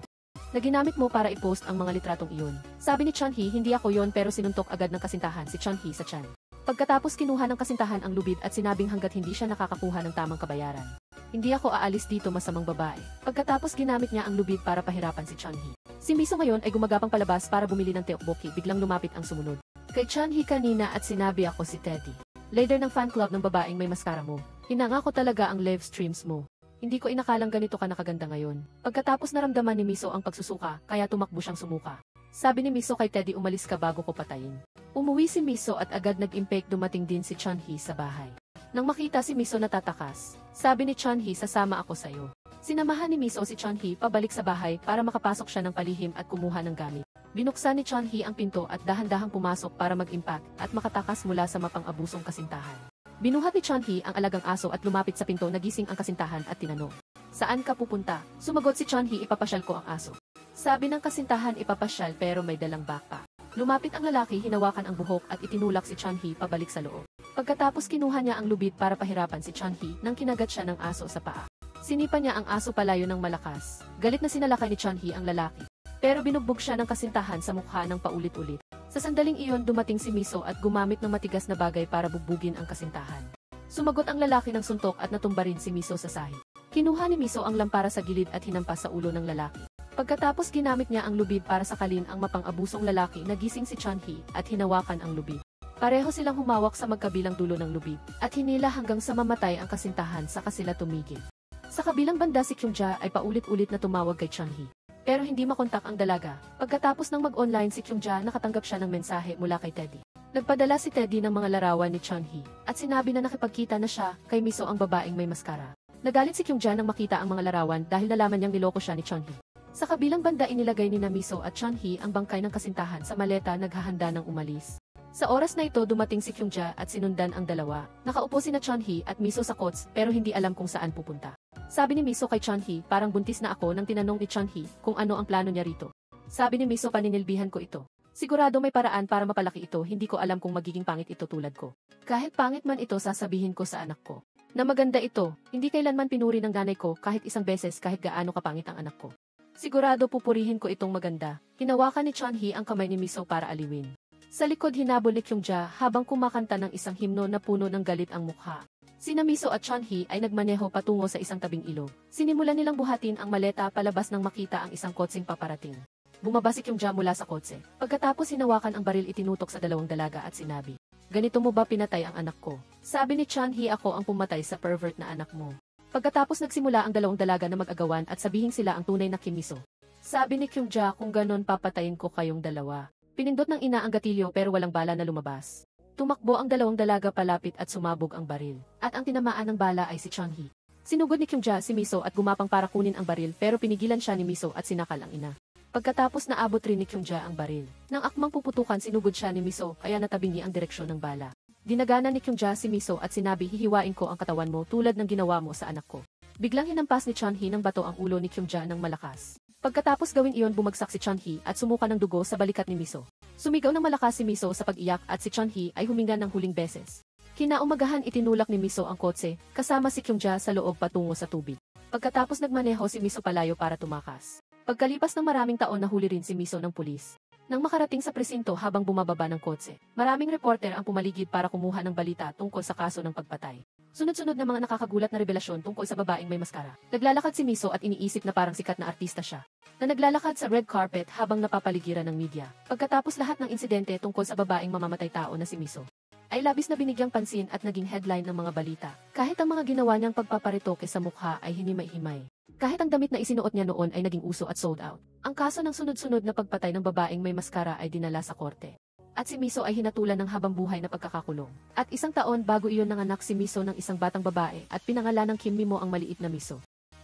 na ginamit mo para i-post ang mga litratong iyon?" Sabi ni Chunhee, "Hindi ako yon," pero sinuntok agad ng kasintahan si Chunhee sa tiyan. Pagkatapos kinuha ng kasintahan ang lubid at sinabing hanggat hindi siya nakakakuha ng tamang kabayaran, "Hindi ako aalis dito, masamang babae." Pagkatapos ginamit niya ang lubid para pahirapan si Chunhee. Si Miso ngayon ay gumagapang palabas para bumili ng tteokbokki, biglang lumapit ang sumunod kay Chunhee kanina at sinabi, "Ako si Teddy, leader ng fan club ng babaeng may maskara mo. Hinanga ko talaga ang live streams mo. Hindi ko inakalang ganito ka nakaganda ngayon." Pagkatapos naramdaman ni Miso ang pagsusuka, kaya tumakbo siyang sumuka. Sabi ni Miso kay Teddy, "Umalis ka bago ko patayin." Umuwi si Miso at agad nag-impake, dumating din si Chunhee sa bahay. Nang makita si Miso natatakas, sabi ni Chunhee, "Sasama ako sa'yo." Sinamahan ni Miso si Chunhee pabalik sa bahay para makapasok siya ng palihim at kumuha ng gamit. Binuksan ni Chunhee ang pinto at dahan-dahang pumasok para mag-impact at makatakas mula sa mapang-abusong kasintahan. Binuhat ni Chunhee ang alagang aso at lumapit sa pinto, nagising ang kasintahan at tinanong, "Saan ka pupunta?" Sumagot si Chunhee, "Ipapasyal ko ang aso." Sabi ng kasintahan, "Ipapasyal pero may dalang backpack." Lumapit ang lalaki, hinawakan ang buhok at itinulak si Chunhee pabalik sa loob. Pagkatapos kinuha niya ang lubid para pahirapan si Chunhee nang kinagat siya ng aso sa paa. Sinipa niya ang aso palayo ng malakas. Galit na sinalakay ni Chunhee ang lalaki. Pero binugbog siya ng kasintahan sa mukha ng paulit-ulit. Sa sandaling iyon dumating si Miso at gumamit ng matigas na bagay para bugbugin ang kasintahan. Sumagot ang lalaki ng suntok at natumba rin si Miso sa sahig. Kinuha ni Miso ang lampara sa gilid at hinampas sa ulo ng lalaki. Pagkatapos ginamit niya ang lubid para sakalin ang mapang-abusong lalaki, nagising si Chunhee at hinawakan ang lubid. Pareho silang humawak sa magkabilang dulo ng lubid at hinila hanggang sa mamatay ang kasintahan saka sila tumigil. Sa kabilang banda si Kyungja ay paulit-ulit na tumawag kay Chunhee. Pero hindi makontak ang dalaga. Pagkatapos ng mag-online si Kyungja nakatanggap siya ng mensahe mula kay Teddy. Nagpadala si Teddy ng mga larawan ni Chunhee at sinabi na nakipagkita na siya kay Miso ang babaeng may maskara. Nagalit si Kyungja nang makita ang mga larawan dahil nalaman niyang niloko siya ni Chunhee. Sa kabilang banda inilagay ni Miso at Chunhee ang bangkay ng kasintahan sa maleta naghahanda ng umalis. Sa oras na ito dumating si Kyungja at sinundan ang dalawa. Nakaupo sina Chunhee at Miso sa kots pero hindi alam kung saan pupunta. Sabi ni Miso kay Chunhee, parang buntis na ako nang tinanong ni Chunhee kung ano ang plano niya rito. Sabi ni Miso, paninilbihan ko ito. Sigurado may paraan para mapalaki ito, hindi ko alam kung magiging pangit ito tulad ko. Kahit pangit man ito sasabihin ko sa anak ko na maganda ito, hindi kailanman pinuri ng nanay ko kahit isang beses kahit gaano kapangit ang anak ko. Sigurado pupurihin ko itong maganda. Hinawakan ni Chunhee ang kamay ni Miso para aliwin. Sa likod hinabol ni Kyungja habang kumakanta ng isang himno na puno ng galit ang mukha. Sina Miso at Chunhee ay nagmaneho patungo sa isang tabing ilog. Sinimulan nilang buhatin ang maleta palabas nang makita ang isang kotseng paparating. Bumaba si Kyungja mula sa kotse. Pagkatapos hinawakan ang baril itinutok sa dalawang dalaga at sinabi, "Ganito mo ba pinatay ang anak ko?" Sabi ni Chunhee, "Ako ang pumatay sa pervert na anak mo." Pagkatapos nagsimula ang dalawang dalaga na mag-agawan at sabihing sila ang tunay na Kim Miso. Sabi ni Kyungja, "Kung ganon papatayin ko kayong dalawa." Pinindot ng ina ang gatilyo pero walang bala na lumabas. Tumakbo ang dalawang dalaga palapit at sumabog ang baril. At ang tinamaan ng bala ay si Chunhee. Sinugod ni Kyungja si Miso at gumapang para kunin ang baril pero pinigilan siya ni Miso at sinakal ang ina. Pagkatapos naabot rin ni Kyungja ang baril. Nang akmang puputukan sinugod siya ni Miso kaya natabingi ang direksyon ng bala. Dinagana ni Kyungja si Miso at sinabi, "Hihiwain ko ang katawan mo tulad ng ginawa mo sa anak ko." Biglang hinampas ni Chunhee ng bato ang ulo ni Kyungja ng malakas. Pagkatapos gawin iyon bumagsak si Chunhee at sumuka ng dugo sa balikat ni Miso. Sumigaw ng malakas si Miso sa pag-iyak at si Chunhee ay huminga ng huling beses. Kinaumagahan itinulak ni Miso ang kotse kasama si Kyungja sa loob patungo sa tubig. Pagkatapos nagmaneho si Miso palayo para tumakas. Pagkalipas ng maraming taon nahuli rin si Miso ng pulis. Nang makarating sa presinto habang bumababa ng kotse, maraming reporter ang pumaligid para kumuha ng balita tungkol sa kaso ng pagpatay. Sunod-sunod na mga nakakagulat na revelasyon tungkol sa babaeng may maskara. Naglalakad si Miso at iniisip na parang sikat na artista siya, na naglalakad sa red carpet habang napapaligiran ng media. Pagkatapos lahat ng insidente tungkol sa babaeng mamamatay tao na si Miso, ay labis na binigyang pansin at naging headline ng mga balita. Kahit ang mga ginawa niyang pagpaparitoke sa mukha ay hinimay-himay. Kahit ang damit na isinuot niya noon ay naging uso at sold out. Ang kaso ng sunod-sunod na pagpatay ng babaeng may maskara ay dinala sa korte. At si Miso ay hinatulan ng habang buhay na pagkakakulong. At isang taon bago iyon nanganak si Miso ng isang batang babae at pinangalan ng Kim Mimo ang maliit na Miso.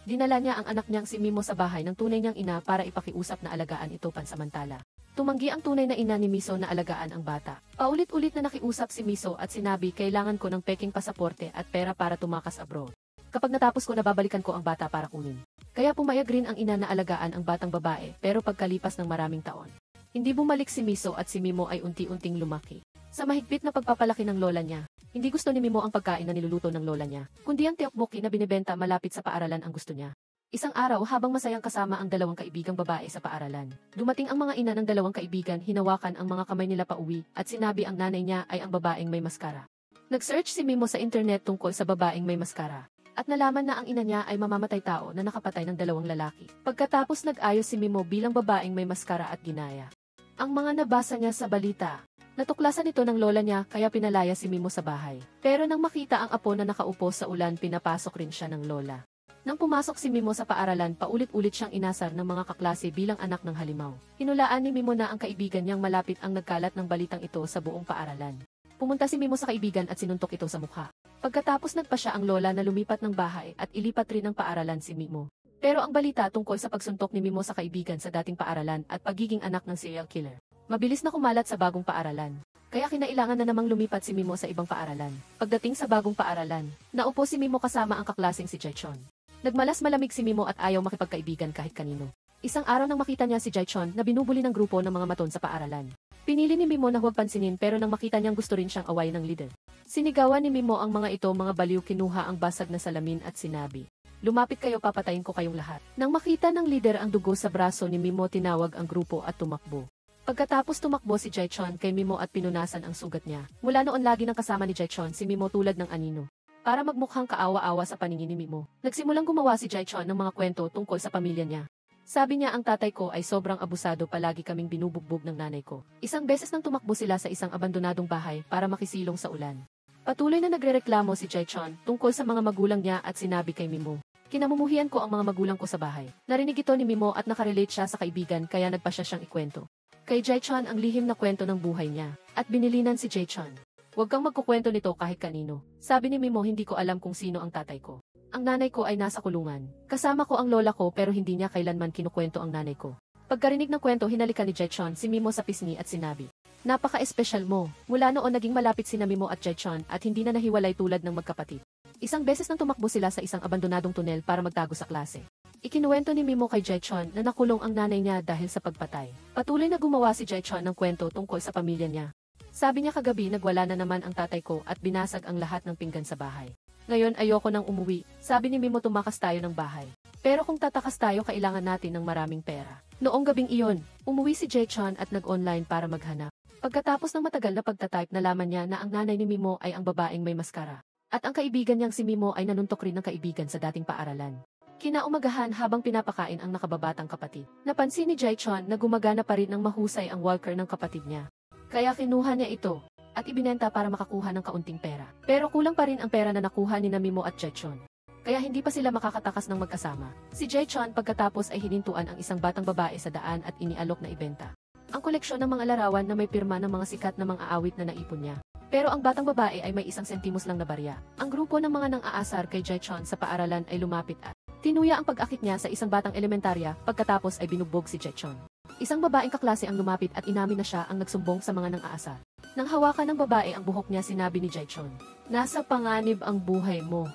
Dinala niya ang anak niyang si Mimo sa bahay ng tunay niyang ina para ipakiusap na alagaan ito pansamantala. Tumanggi ang tunay na ina ni Miso na alagaan ang bata. Paulit-ulit na nakiusap si Miso at sinabi, "Kailangan ko ng peking pasaporte at pera para tumakas abroad. Kapag natapos ko nababalikan ko ang bata para kunin." Kaya pumayag rin ang ina na alagaan ang batang babae pero pagkalipas ng maraming taon, hindi bumalik si Miso at si Mimo ay unti-unting lumaki. Sa mahigpit na pagpapalaki ng lola niya, hindi gusto ni Mimo ang pagkain na niluluto ng lola niya, kundi ang tteokbokki na binibenta malapit sa paaralan ang gusto niya. Isang araw habang masayang kasama ang dalawang kaibigang babae sa paaralan, dumating ang mga ina ng dalawang kaibigan, hinawakan ang mga kamay nila pauwi at sinabi ang nanay niya ay ang babaeng may maskara. Nag-search si Mimo sa internet tungkol sa babaeng may maskara. At nalaman na ang ina niya ay mamamatay tao na nakapatay ng dalawang lalaki. Pagkatapos nag-ayos si Mimo bilang babaeng may maskara at ginaya ang mga nabasa niya sa balita. Natuklasan ito ng lola niya kaya pinalaya si Mimo sa bahay. Pero nang makita ang apo na nakaupo sa ulan pinapasok rin siya ng lola. Nang pumasok si Mimo sa paaralan paulit-ulit siyang inasar ng mga kaklase bilang anak ng halimaw. Hinulaan ni Mimo na ang kaibigan niyang malapit ang nagkalat ng balitang ito sa buong paaralan. Pumunta si Mimo sa kaibigan at sinuntok ito sa mukha. Pagkatapos nagpa siya ang lola na lumipat ng bahay at ilipat rin ng paaralan si Mimo. Pero ang balita tungkol sa pagsuntok ni Mimo sa kaibigan sa dating paaralan at pagiging anak ng serial killer, mabilis na kumalat sa bagong paaralan. Kaya kinailangan na namang lumipat si Mimo sa ibang paaralan. Pagdating sa bagong paaralan, naupo si Mimo kasama ang kaklaseng si Jaichon. Nagmalas malamig si Mimo at ayaw makipagkaibigan kahit kanino. Isang araw nang makita niya si Jaichon na binubuli ng grupo ng mga maton sa paaralan. Pinili ni Mimo na huwag pansinin pero nang makita niyang gusto rin siyang awayin ng leader, sinigawan ni Mimo ang mga ito, mga baliw, kinuha ang basag na salamin at sinabi, "Lumapit kayo, papatayin ko kayong lahat." Nang makita ng leader ang dugo sa braso ni Mimo, tinawag ang grupo at tumakbo. Pagkatapos tumakbo si Jaichon kay Mimo at pinunasan ang sugat niya. Mula noon lagi nang kasama ni Jaichon si Mimo tulad ng anino. Para magmukhang kaawa-awa sa paningin ni Mimo, nagsimulang gumawa si Jaichon ng mga kwento tungkol sa pamilya niya. Sabi niya ang tatay ko ay sobrang abusado, palagi kaming binubugbog ng nanay ko. Isang beses nang tumakbo sila sa isang abandonadong bahay para makisilong sa ulan. Patuloy na nagrereklamo si Jae-chon tungkol sa mga magulang niya at sinabi kay Mimo, "Kinamumuhian ko ang mga magulang ko sa bahay." Narinig ito ni Mimo at nakarelate siya sa kaibigan kaya nagpa siya siyang ikwento kay Jae-chon ang lihim na kwento ng buhay niya at binilinan si Jae-chon. "Huwag kang magkukwento nito kahit kanino." Sabi ni Mimo, "Hindi ko alam kung sino ang tatay ko. Ang nanay ko ay nasa kulungan. Kasama ko ang lola ko pero hindi niya kailanman kinukwento ang nanay ko." Pagkarinig ng kwento, hinalikan ni Jae-chon si Mimo sa pisngi at sinabi, "Napaka-espesyal mo." Mula noon naging malapit sina Mimo at Jae-chon at hindi na nahiwalay tulad ng magkapatid. Isang beses nang tumakbo sila sa isang abandonadong tunel para magtago sa klase. Ikinuwento ni Mimo kay Jae-chon na nakulong ang nanay niya dahil sa pagpatay. Patuloy na gumawa si Jae-chon ng kwento tungkol sa pamilya niya. Sabi niya, "Kagabi nagwala na naman ang tatay ko at binasag ang lahat ng pinggan sa bahay. Ngayon ayoko nang umuwi." Sabi ni Mimo, "Tumakas tayo ng bahay. Pero kung tatakas tayo, kailangan natin ng maraming pera." Noong gabing iyon, umuwi si Jae-chon at nag-online para maghanap. Pagkatapos ng matagal na pagtatype, nalaman niya na ang nanay ni Mimo ay ang babaeng may maskara. At ang kaibigan niyang si Mimo ay nanuntok rin ng kaibigan sa dating paaralan. Kinaumagahan habang pinapakain ang nakababatang kapatid, napansin ni Jae-chon na gumagana pa rin ng mahusay ang walker ng kapatid niya. Kaya kinuha niya ito at ibinenta para makakuha ng kaunting pera. Pero kulang pa rin ang pera na nakuha ni Mimo at Jae-chon. Kaya hindi pa sila makakatakas ng magkasama. Si Jae-chon pagkatapos ay hinintuan ang isang batang babae sa daan at inialok na ibenta ang koleksyon ng mga larawan na may pirma ng mga sikat na mga awit na naipon niya. Pero ang batang babae ay may 1 sentimos lang na barya. Ang grupo ng mga nang-aasar kay Jae-chon sa paaralan ay lumapit at tinuya ang pag-akit niya sa isang batang elementarya, pagkatapos ay binugbog si Jae-chon. Isang babaeng kaklase ang lumapit at inamin na siya ang nagsumbong sa mga nang-aasar. Nang hawakan ng babae ang buhok niya, sinabi ni Jae-chon, "Nasa panganib ang buhay mo.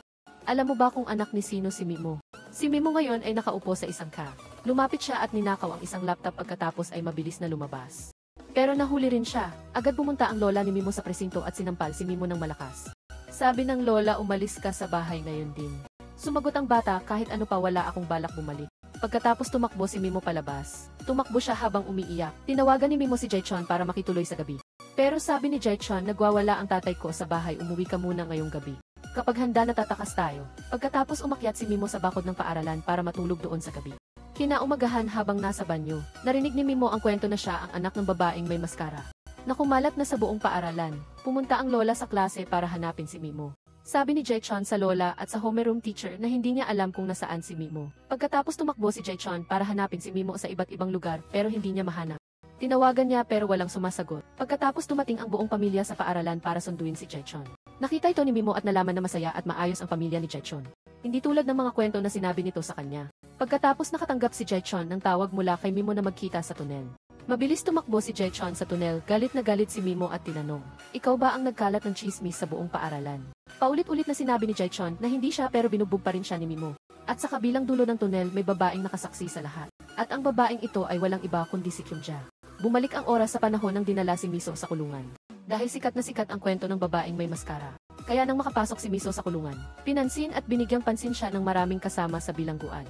Alam mo ba kung anak ni sino si Mimo?" Si Mimo ngayon ay nakaupo sa isang cafe. Lumapit siya at ninakaw ang isang laptop, pagkatapos ay mabilis na lumabas. Pero nahuli rin siya. Agad pumunta ang lola ni Mimo sa presinto at sinampal si Mimo ng malakas. Sabi ng lola, "Umalis ka sa bahay ngayon din." Sumagot ang bata, "Kahit ano pa, wala akong balak bumalik." Pagkatapos tumakbo si Mimo palabas. Tumakbo siya habang umiiyak. Tinawagan ni Mimo si Jae-chon para makituloy sa gabi. Pero sabi ni Jae-chon, "Nagwawala ang tatay ko sa bahay, umuwi ka muna ngayong gabi. Kapag handa na tatakas tayo." Pagkatapos umakyat si Mimo sa bakod ng paaralan para matulog doon sa gabi. Kinaumagahan habang nasa banyo, narinig ni Mimo ang kwento na siya ang anak ng babaeng may maskara. Nakumalat na sa buong paaralan. Pumunta ang lola sa klase para hanapin si Mimo. Sabi ni Jae-chon sa lola at sa homeroom teacher na hindi niya alam kung nasaan si Mimo. Pagkatapos tumakbo si Jae-chon para hanapin si Mimo sa iba't ibang lugar pero hindi niya mahanap. Tinawagan niya pero walang sumasagot. Pagkatapos dumating ang buong pamilya sa paaralan para sunduin si Jae-chon. Nakita ito ni Mimo at nalaman na masaya at maayos ang pamilya ni Jae-chon. Hindi tulad ng mga kwento na sinabi nito sa kanya. Pagkatapos nakatanggap si Jae-chon ng tawag mula kay Mimo na magkita sa tunel. Mabilis tumakbo si Jae-chon sa tunel, galit na galit si Mimo at tinanong, "Ikaw ba ang nagkalat ng chismis sa buong paaralan?" Paulit-ulit na sinabi ni Jae-chon na hindi siya pero binugbog pa rin siya ni Mimo. At sa kabilang dulo ng tunel may babaeng nakasaksi sa lahat. At ang babaeng ito ay walang iba kundi si Kyung-ja. Bumalik ang oras sa panahon ng dinala si Miso sa kulungan. Dahil sikat na sikat ang kwento ng babaeng may maskara. Kaya nang makapasok si Miso sa kulungan, pinansin at binigyang pansin siya ng maraming kasama sa bilangguan.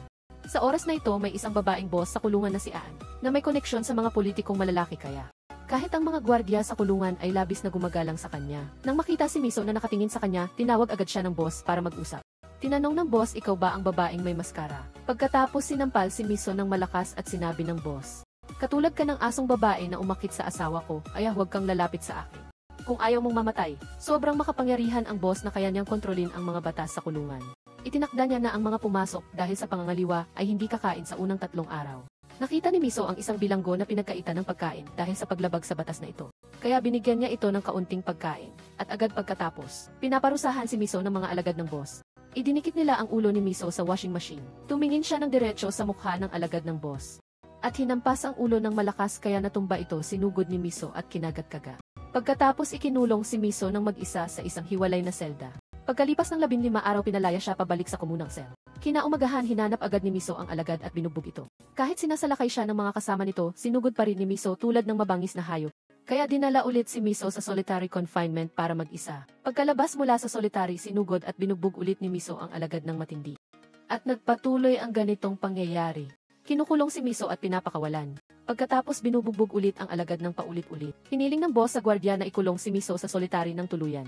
Sa oras na ito may isang babaeng boss sa kulungan na si Ann, na may koneksyon sa mga politikong malalaki kaya. Kahit ang mga gwardiya sa kulungan ay labis na gumagalang sa kanya. Nang makita si Miso na nakatingin sa kanya, tinawag agad siya ng boss para mag-usap. Tinanong ng boss, "Ikaw ba ang babaeng may maskara?" Pagkatapos sinampal si Miso ng malakas at sinabi ng boss, "Katulad ka ng asong babae na umakit sa asawa ko, kaya huwag kang lalapit sa akin. Kung ayaw mong mamatay." Sobrang makapangyarihan ang boss na kaya niyang kontrolin ang mga batas sa kulungan. Itinakda niya na ang mga pumasok dahil sa pangangaliwa ay hindi kakain sa unang 3 araw. Nakita ni Miso ang isang bilanggo na pinagkaitan ng pagkain dahil sa paglabag sa batas na ito. Kaya binigyan niya ito ng kaunting pagkain. At agad pagkatapos, pinaparusahan si Miso ng mga alagad ng boss. Idinikit nila ang ulo ni Miso sa washing machine. Tumingin siya ng diretso sa mukha ng alagad ng boss. At hinampas ang ulo ng malakas kaya natumba ito, sinugod ni Miso at kinagat-kagat. Pagkatapos ikinulong si Miso ng mag-isa sa isang hiwalay na selda. Pagkalipas ng 15 araw pinalaya siya pabalik sa komunang sel. Kinaumagahan hinanap agad ni Miso ang alagad at binugbog ito. Kahit sinasalakay siya ng mga kasama nito, sinugod pa rin ni Miso tulad ng mabangis na hayop. Kaya dinala ulit si Miso sa solitary confinement para mag-isa. Pagkalabas mula sa solitary, sinugod at binugbog ulit ni Miso ang alagad ng matindi. At nagpatuloy ang ganitong pangyayari. Kinukulong si Miso at pinapakawalan. Pagkatapos binubugbog ulit ang alagad ng paulit-ulit. Hiniling ng boss sa gwardiya na ikulong si Miso sa solitary ng tuluyan.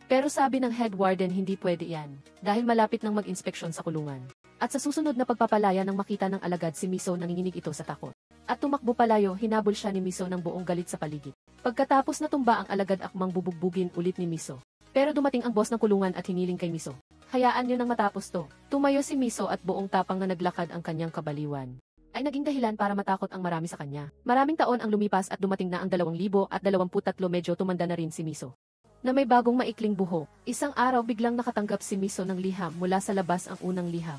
Pero sabi ng head warden hindi pwede yan, dahil malapit nang mag-inspeksyon sa kulungan. At sa susunod na pagpapalaya nang makita ng alagad si Miso nanginginig ito sa takot. At tumakbo palayo, hinabol siya ni Miso ng buong galit sa paligid. Pagkatapos natumba ang alagad, akmang bubugbugin ulit ni Miso. Pero dumating ang boss ng kulungan at hiniling kay Miso. Hayaan niyo nang matapos to. Tumayo si Miso at buong tapang na naglakad ang kanyang kabaliwan ay naging dahilan para matakot ang marami sa kanya. Maraming taon ang lumipas at dumating na ang 2023, medyo tumanda na rin si Miso. Na may bagong maikling buhok, isang araw biglang nakatanggap si Miso ng liham mula sa labas, ang unang liham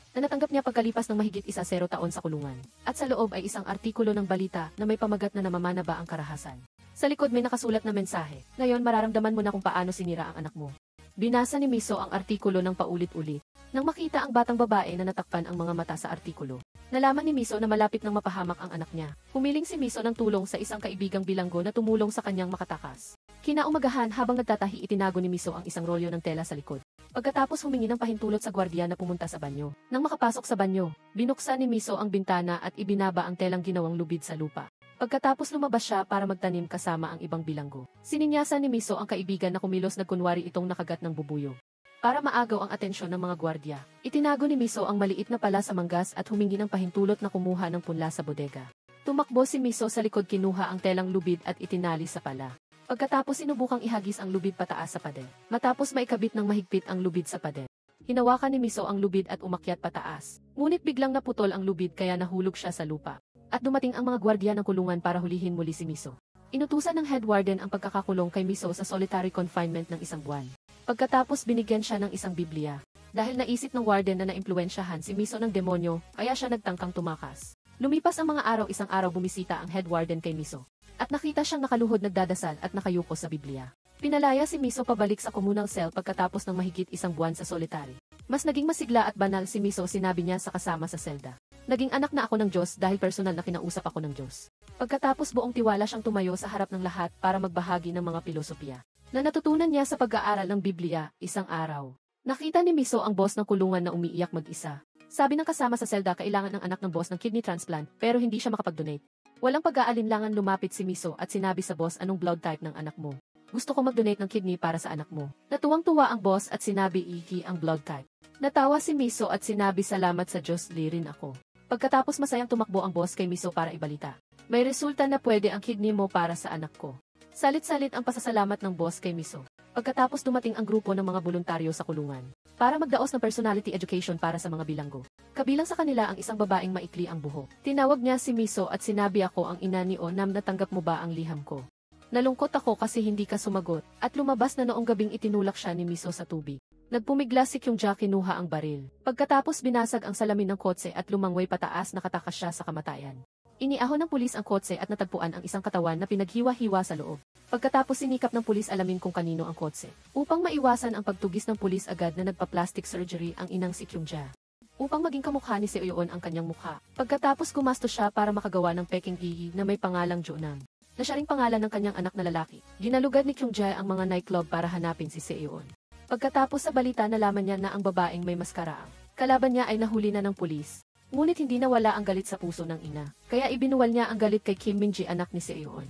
na natanggap niya pagkalipas ng mahigit 10 taon sa kulungan. At sa loob ay isang artikulo ng balita na may pamagat na namamana ba ang karahasan. Sa likod may nakasulat na mensahe, ngayon mararamdaman mo na kung paano sinira ang anak mo. Binasa ni Miso ang artikulo ng paulit-ulit. Nang makita ang batang babae na natakpan ang mga mata sa artikulo, nalaman ni Miso na malapit nang mapahamak ang anak niya. Humiling si Miso ng tulong sa isang kaibigang bilanggo na tumulong sa kanyang makatakas. Kinaumagahan, habang nagtatahi, itinago ni Miso ang isang rolyo ng tela sa likod. Pagkatapos humingi ng pahintulot sa gwardiya na pumunta sa banyo. Nang makapasok sa banyo, binuksan ni Miso ang bintana at ibinaba ang telang ginawang lubid sa lupa. Pagkatapos lumabas siya para magtanim kasama ang ibang bilanggo. Sininyasan ni Miso ang kaibigan na kumilos na kunwari itong nakagat ng bubuyog. Para maagaw ang atensyon ng mga gwardya, itinago ni Miso ang maliit na pala sa manggas at humingi ng pahintulot na kumuha ng punla sa bodega. Tumakbo si Miso sa likod, kinuha ang telang lubid at itinali sa pala. Pagkatapos sinubukang ihagis ang lubid pataas sa pader. Matapos maikabit ng mahigpit ang lubid sa pader, hinawakan ni Miso ang lubid at umakyat pataas. Ngunit biglang naputol ang lubid kaya nahulog siya sa lupa. At dumating ang mga gwardya ng kulungan para hulihin muli si Miso. Inutusan ng head warden ang pagkakakulong kay Miso sa solitary confinement ng 1 buwan. Pagkatapos binigyan siya ng isang Biblia. Dahil naisip ng warden na naimpluwensyahan si Miso ng demonyo, kaya siya nagtangkang tumakas. Lumipas ang mga araw, isang araw bumisita ang head warden kay Miso. At nakita siyang nakaluhod nagdadasal at nakayuko sa Biblia. Pinalaya si Miso pabalik sa communal cell pagkatapos ng mahigit 1 buwan sa solitary. Mas naging masigla at banal si Miso, sinabi niya sa kasama sa selda. Naging anak na ako ng Diyos dahil personal na kinausap ako ng Diyos. Pagkatapos buong tiwala siyang tumayo sa harap ng lahat para magbahagi ng mga pilosopiya na natutunan niya sa pag-aaral ng Biblia. Isang araw, nakita ni Miso ang boss ng kulungan na umiiyak mag-isa. Sabi ng kasama sa selda, kailangan ng anak ng boss ng kidney transplant pero hindi siya makapag-donate. Walang pag-aalinlangan lumapit si Miso at sinabi sa boss, anong blood type ng anak mo? Gusto ko mag-donate ng kidney para sa anak mo. Natuwang-tuwa ang boss at sinabi ihi ang blood type. Natawa si Miso at sinabi, salamat sa Diyos, lirin ako. Pagkatapos masayang tumakbo ang boss kay Miso para ibalita. May resulta na pwede ang kidney mo para sa anak ko. Salit-salit ang pasasalamat ng boss kay Miso. Pagkatapos dumating ang grupo ng mga voluntaryo sa kulungan para magdaos ng personality education para sa mga bilanggo. Kabilang sa kanila ang isang babaeng maikli ang buhok. Tinawag niya si Miso at sinabi, ako ang ina ni Onam, natanggap mo ba ang liham ko? Nalungkot ako kasi hindi ka sumagot, at lumabas na noong gabing itinulak siya ni Miso sa tubig. Nagpumigla si Kyungja, kinuha ang baril. Pagkatapos binasag ang salamin ng kotse at lumangway pataas, nakatakas siya sa kamatayan. Iniahon ng pulis ang kotse at natagpuan ang isang katawan na pinaghiwa-hiwa sa loob. Pagkatapos sinikap ng pulis alamin kung kanino ang kotse. Upang maiwasan ang pagtugis ng pulis, agad na nagpa-plastic surgery ang inang si Kyungja. Upang maging kamukha ni Seoyeon ang kanyang mukha. Pagkatapos gumastos siya para makagawa ng peking gihi na may pangalang Jonam, na siya ring pangalan ng kanyang anak na lalaki. Ginalugad ni Kyungja ang mga nightclub para hanapin si Seoyeon. Pagkatapos sa balita, nalaman niya na ang babaeng may maskara ang kalaban niya ay nahuli na ng pulis. Ngunit hindi nawala ang galit sa puso ng ina. Kaya ibinuwal niya ang galit kay Kim Minji, anak ni Seoyeon.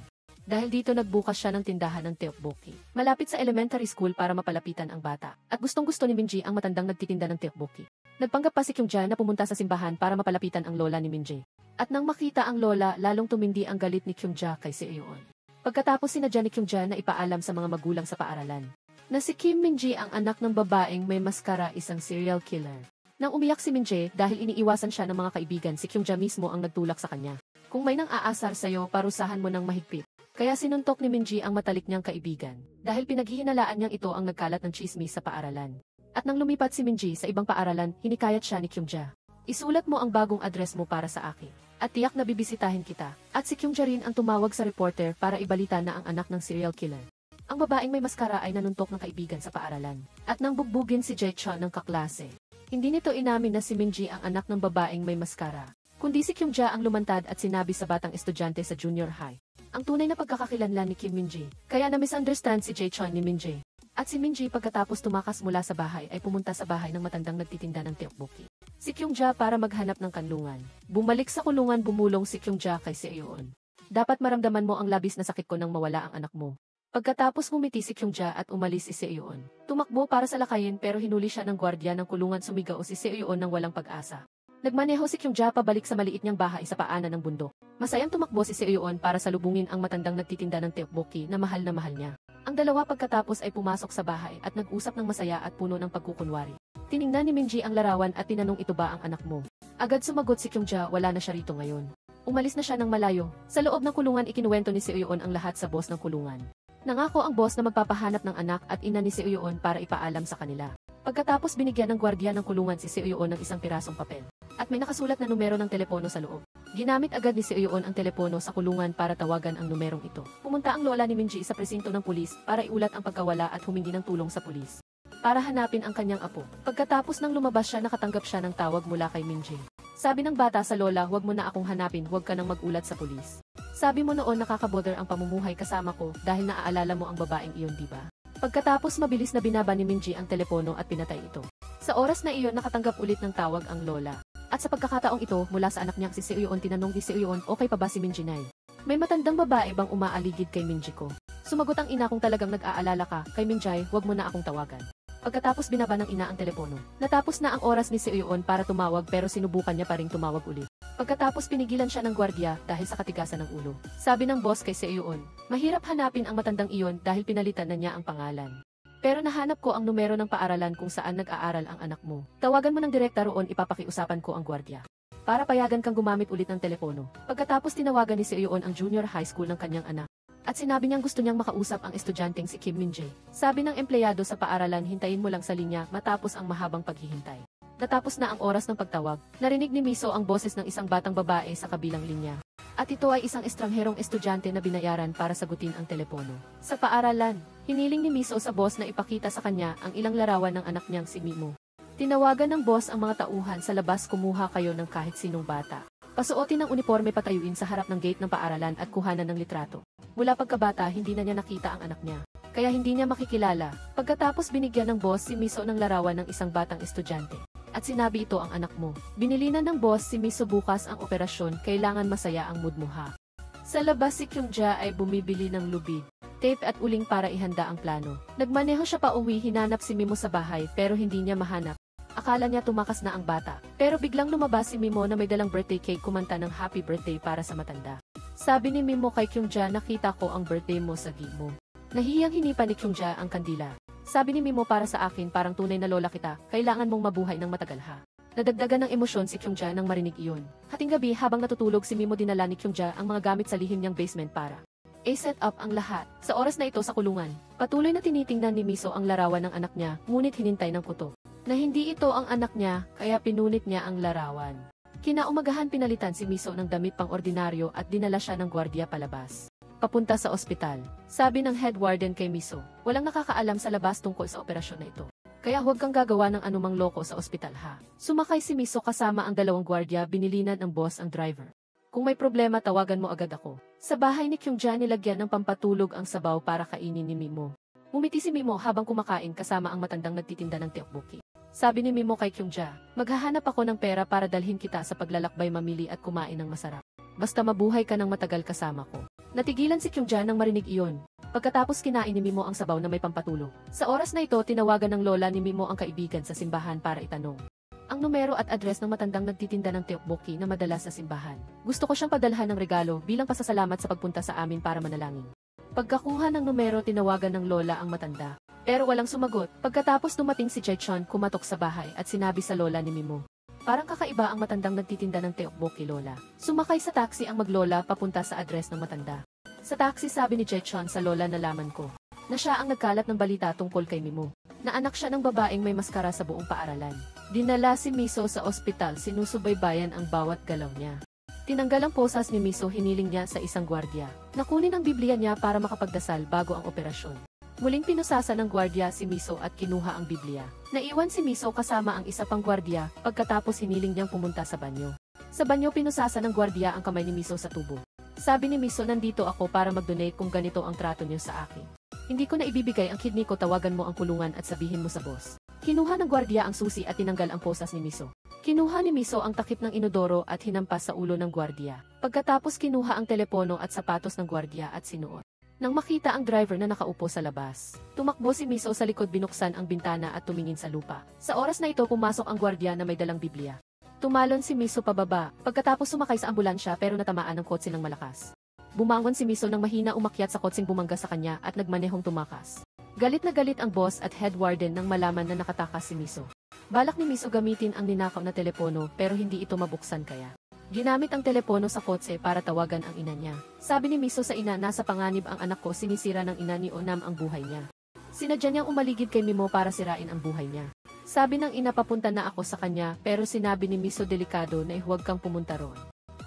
Dahil dito nagbukas siya ng tindahan ng tteokbokki malapit sa elementary school para mapalapitan ang bata. At gustong-gusto ni Minji ang matandang nagtitinda ng tteokbokki. Nagpanggap pa si Kyungja na pumunta sa simbahan para mapalapitan ang lola ni Minji. At nang makita ang lola, lalong tumindi ang galit ni Kyungja kay Seoyeon. Pagkatapos sinadya ni Kyungja na ipaalam sa mga magulang sa paaralan na si Kim Minji ang anak ng babaeng may maskara, isang serial killer. Nang umiyak si Minji dahil iniiwasan siya ng mga kaibigan, si Kyungja mismo ang nagtulak sa kanya. Kung may nang aasar sa'yo, parusahan mo ng mahigpit. Kaya sinuntok ni Minji ang matalik niyang kaibigan dahil pinaghihinalaan niyang ito ang nagkalat ng chismis sa paaralan. At nang lumipat si Minji sa ibang paaralan, hinikayat siya ni Kyungja. Isulat mo ang bagong address mo para sa akin. At tiyak na bibisitahin kita. At si Kyungja rin ang tumawag sa reporter para ibalita na ang anak ng serial killer, ang babaeng may maskara, ay nanuntok ng kaibigan sa paaralan. At nang bugbugin si Jae-chon ng kaklase, hindi nito inamin na si Minji ang anak ng babaeng may maskara, kundi si Kyungja ang lumantad at sinabi sa batang estudyante sa junior high ang tunay na pagkakakilanlan ni Kim Minji. Kaya na-misunderstand si Jae-chon ni Minji. At si Minji pagkatapos tumakas mula sa bahay ay pumunta sa bahay ng matandang nagtitinda ng tteokbokki, si Kyungja, para maghanap ng kanlungan. Bumalik sa kulungan, bumulong si Kyungja kay Seoyeon. Dapat maramdaman mo ang labis na sakit ko nang mawala ang anak mo. Pagkatapos ngumiti si Kyungja at umalis si Seoyeon. Tumakbo para sa lakayin pero hinuli siya ng gwardiya ng kulungan. Sumigaw si Seoyeon ng walang pag-asa. Nagmaneho si Kyungja pabalik sa maliit niyang bahay sa paanan ng bundok. Masayang tumakbo si Seoyeon para salubungin ang matandang nagtitinda ng tteokbokki na mahal niya. Ang dalawa pagkatapos ay pumasok sa bahay at nag-usap ng masaya at puno ng pagkukunwari. Tiningnan ni Minji ang larawan at tinanong, ito ba ang anak mo? Agad sumagot si Kyungja, wala na siya rito ngayon. Umalis na siya ng malayo. Sa loob ng kulungan ikinuwento ni Seoyeon ang lahat sa boss ng kulungan. Nangako ang boss na magpapahanap ng anak at ina ni Seoyeon para ipaalam sa kanila. Pagkatapos binigyan ng gwardiya ng kulungan si Seoyeon ng isang pirasong papel. At may nakasulat na numero ng telepono sa loob. Ginamit agad ni Seoyeon ang telepono sa kulungan para tawagan ang numerong ito. Pumunta ang lola ni Minji sa presinto ng pulis para iulat ang pagkawala at humingi ng tulong sa pulis. Para hanapin ang kanyang apo. Pagkatapos ng lumabas siya, nakatanggap siya ng tawag mula kay Minji. Sabi ng bata sa lola, huwag mo na akong hanapin, huwag ka nang magulat sa pulis. Sabi mo noon nakakabother ang pamumuhay kasama ko dahil naaalala mo ang babaeng iyon, diba? Pagkatapos mabilis na binaba ni Minji ang telepono at pinatay ito. Sa oras na iyon nakatanggap ulit ng tawag ang lola. At sa pagkakataong ito, mula sa anak niyang si Seoyeon, tinanong ni Seoyeon, okay pa ba si Minji Nay? May matandang babae bang umaaligid kay Minji ko? Sumagot ang ina, kung talagang nag-aalala ka kay Minji, huwag mo na akong tawagan. Pagkatapos binaba ng ina ang telepono. Natapos na ang oras ni Seoyeon para tumawag pero sinubukan niya pa ring tumawag ulit. Pagkatapos pinigilan siya ng gwardiya dahil sa katigasan ng ulo. Sabi ng boss kay Seoyeon, mahirap hanapin ang matandang iyon dahil pinalitan na niya ang pangalan. Pero nahanap ko ang numero ng paaralan kung saan nag-aaral ang anak mo. Tawagan mo ng direkta roon, ipapakiusapan ko ang gwardiya. Para payagan kang gumamit ulit ng telepono. Pagkatapos tinawagan ni Seoyeon ang junior high school ng kanyang anak. At sinabi niyang gusto niyang makausap ang estudyanteng si Kim Min-jae. Sabi ng empleyado sa paaralan, hintayin mo lang sa linya matapos ang mahabang paghihintay. Natapos na ang oras ng pagtawag, narinig ni Miso ang boses ng isang batang babae sa kabilang linya. At ito ay isang estrangherong estudyante na binayaran para sagutin ang telepono. Sa paaralan, hiniling ni Miso sa boss na ipakita sa kanya ang ilang larawan ng anak niyang si Mimo. Tinawagan ng boss ang mga tauhan sa labas, kumuha kayo ng kahit sinong bata. Pasuotin ng uniforme, patayuin sa harap ng gate ng paaralan at kuhanan ng litrato. Mula pagkabata, hindi na niya nakita ang anak niya. Kaya hindi niya makikilala. Pagkatapos binigyan ng boss si Miso ng larawan ng isang batang estudyante. At sinabi, ito ang anak mo. Binilinan ng boss si Miso, bukas ang operasyon, kailangan masaya ang mood mo ha. Sa labas si Kyungja ay bumibili ng lubid, tape at uling para ihanda ang plano. Nagmaneho siya pa uwi, hinanap si Mimo sa bahay pero hindi niya mahanap. Akala niya tumakas na ang bata. Pero biglang lumabas si Mimo na may dalang birthday cake, kumanta ng happy birthday para sa matanda. Sabi ni Mimo kay Kyungja, nakita ko ang birthday mo sa gig mo. Nahihiyang hinipa ni Kyungja ang kandila. Sabi ni Mimo, para sa akin parang tunay na lola kita, kailangan mong mabuhay ng matagal ha. Nadagdagan ng emosyon si Kyungja nang marinig iyon. Hating gabi habang natutulog si Mimo, dinala ni Kyungja ang mga gamit sa lihim niyang basement para set up ang lahat. Sa oras na ito sa kulungan, patuloy na tinitingnan ni Miso ang larawan ng anak niya, ngunit hinintay ng kuto na hindi ito ang anak niya, kaya pinunit niya ang larawan. Kinaumagahan pinalitan si Miso ng damit pang ordinaryo at dinala siya ng gwardiya palabas, papunta sa ospital. Sabi ng head warden kay Miso, walang nakakaalam sa labas tungkol sa operasyon na ito. Kaya huwag kang gagawa ng anumang loko sa ospital ha. Sumakay si Miso kasama ang dalawang gwardiya, binilinan ng boss ang driver. Kung may problema, tawagan mo agad ako. Sa bahay ni Kyungja, nilagyan ng pampatulog ang sabaw para kainin ni Mimo. Ngumiti si Mimo habang kumakain kasama ang matandang nagtitinda ng tteokbokki. Sabi ni Mimo kay Kyungja, maghahanap ako ng pera para dalhin kita sa paglalakbay, mamili at kumain ng masarap. Basta mabuhay ka ng matagal kasama ko. Natigilan si Kyungja nang marinig iyon. Pagkatapos kinain ni Mimo ang sabaw na may pampatulog. Sa oras na ito, tinawagan ng lola ni Mimo ang kaibigan sa simbahan para itanong ang numero at address ng matandang nagtitinda ng tteokbokki na madalas sa simbahan. Gusto ko siyang padalhan ng regalo bilang pasasalamat sa pagpunta sa amin para manalangin. Pagkakuha ng numero, tinawagan ng lola ang matanda. Pero walang sumagot. Pagkatapos dumating si Jaechon, kumatok sa bahay at sinabi sa lola ni Mimo, parang kakaiba ang matandang nagtitinda ng tteokbokki, lola. Sumakay sa taxi ang maglola papunta sa address ng matanda. Sa taxi, sabi ni Jaechon sa lola, nalaman ko na siya ang nagkalat ng balita tungkol kay Mimo, na anak siya ng babaeng may maskara sa buong paaralan. Dinala si Miso sa ospital, sinusubaybayan ang bawat galaw niya. Tinanggal ang posas ni Miso, hiniling niya sa isang gwardiya. Nakunin ang Biblia niya para makapagdasal bago ang operasyon. Muling pinusasa ng gwardiya si Miso at kinuha ang Biblia. Naiwan si Miso kasama ang isa pang gwardiya, pagkatapos hiniling niyang pumunta sa banyo. Sa banyo, pinusasa ng gwardiya ang kamay ni Miso sa tubo. Sabi ni Miso, nandito ako para mag-donate kung ganito ang trato niyo sa akin. Hindi ko na ibibigay ang kidney ko, tawagan mo ang kulungan at sabihin mo sa boss. Kinuha ng gwardiya ang susi at tinanggal ang posas ni Miso. Kinuha ni Miso ang takip ng inodoro at hinampas sa ulo ng gwardiya. Pagkatapos kinuha ang telepono at sapatos ng gwardiya at sinuot. Nang makita ang driver na nakaupo sa labas, tumakbo si Miso sa likod, binuksan ang bintana at tumingin sa lupa. Sa oras na ito pumasok ang gwardiya na may dalang Biblia. Tumalon si Miso pababa, pagkatapos sumakay sa ambulansya pero natamaan ng kotse ng malakas. Bumangon si Miso nang mahina, umakyat sa kotseng bumangga sa kanya at nagmanehong tumakas. Galit na galit ang boss at head warden nang malaman na nakatakas si Miso. Balak ni Miso gamitin ang ninakaw na telepono pero hindi ito mabuksan kaya ginamit ang telepono sa kotse para tawagan ang ina niya. Sabi ni Miso sa ina, nasa panganib ang anak ko, sinisira ng ina ni Onam ang buhay niya. Sinadya niyang umaligid kay Mimo para sirain ang buhay niya. Sabi ng ina, papunta na ako sa kanya, pero sinabi ni Miso delikado na huwag kang pumunta roon.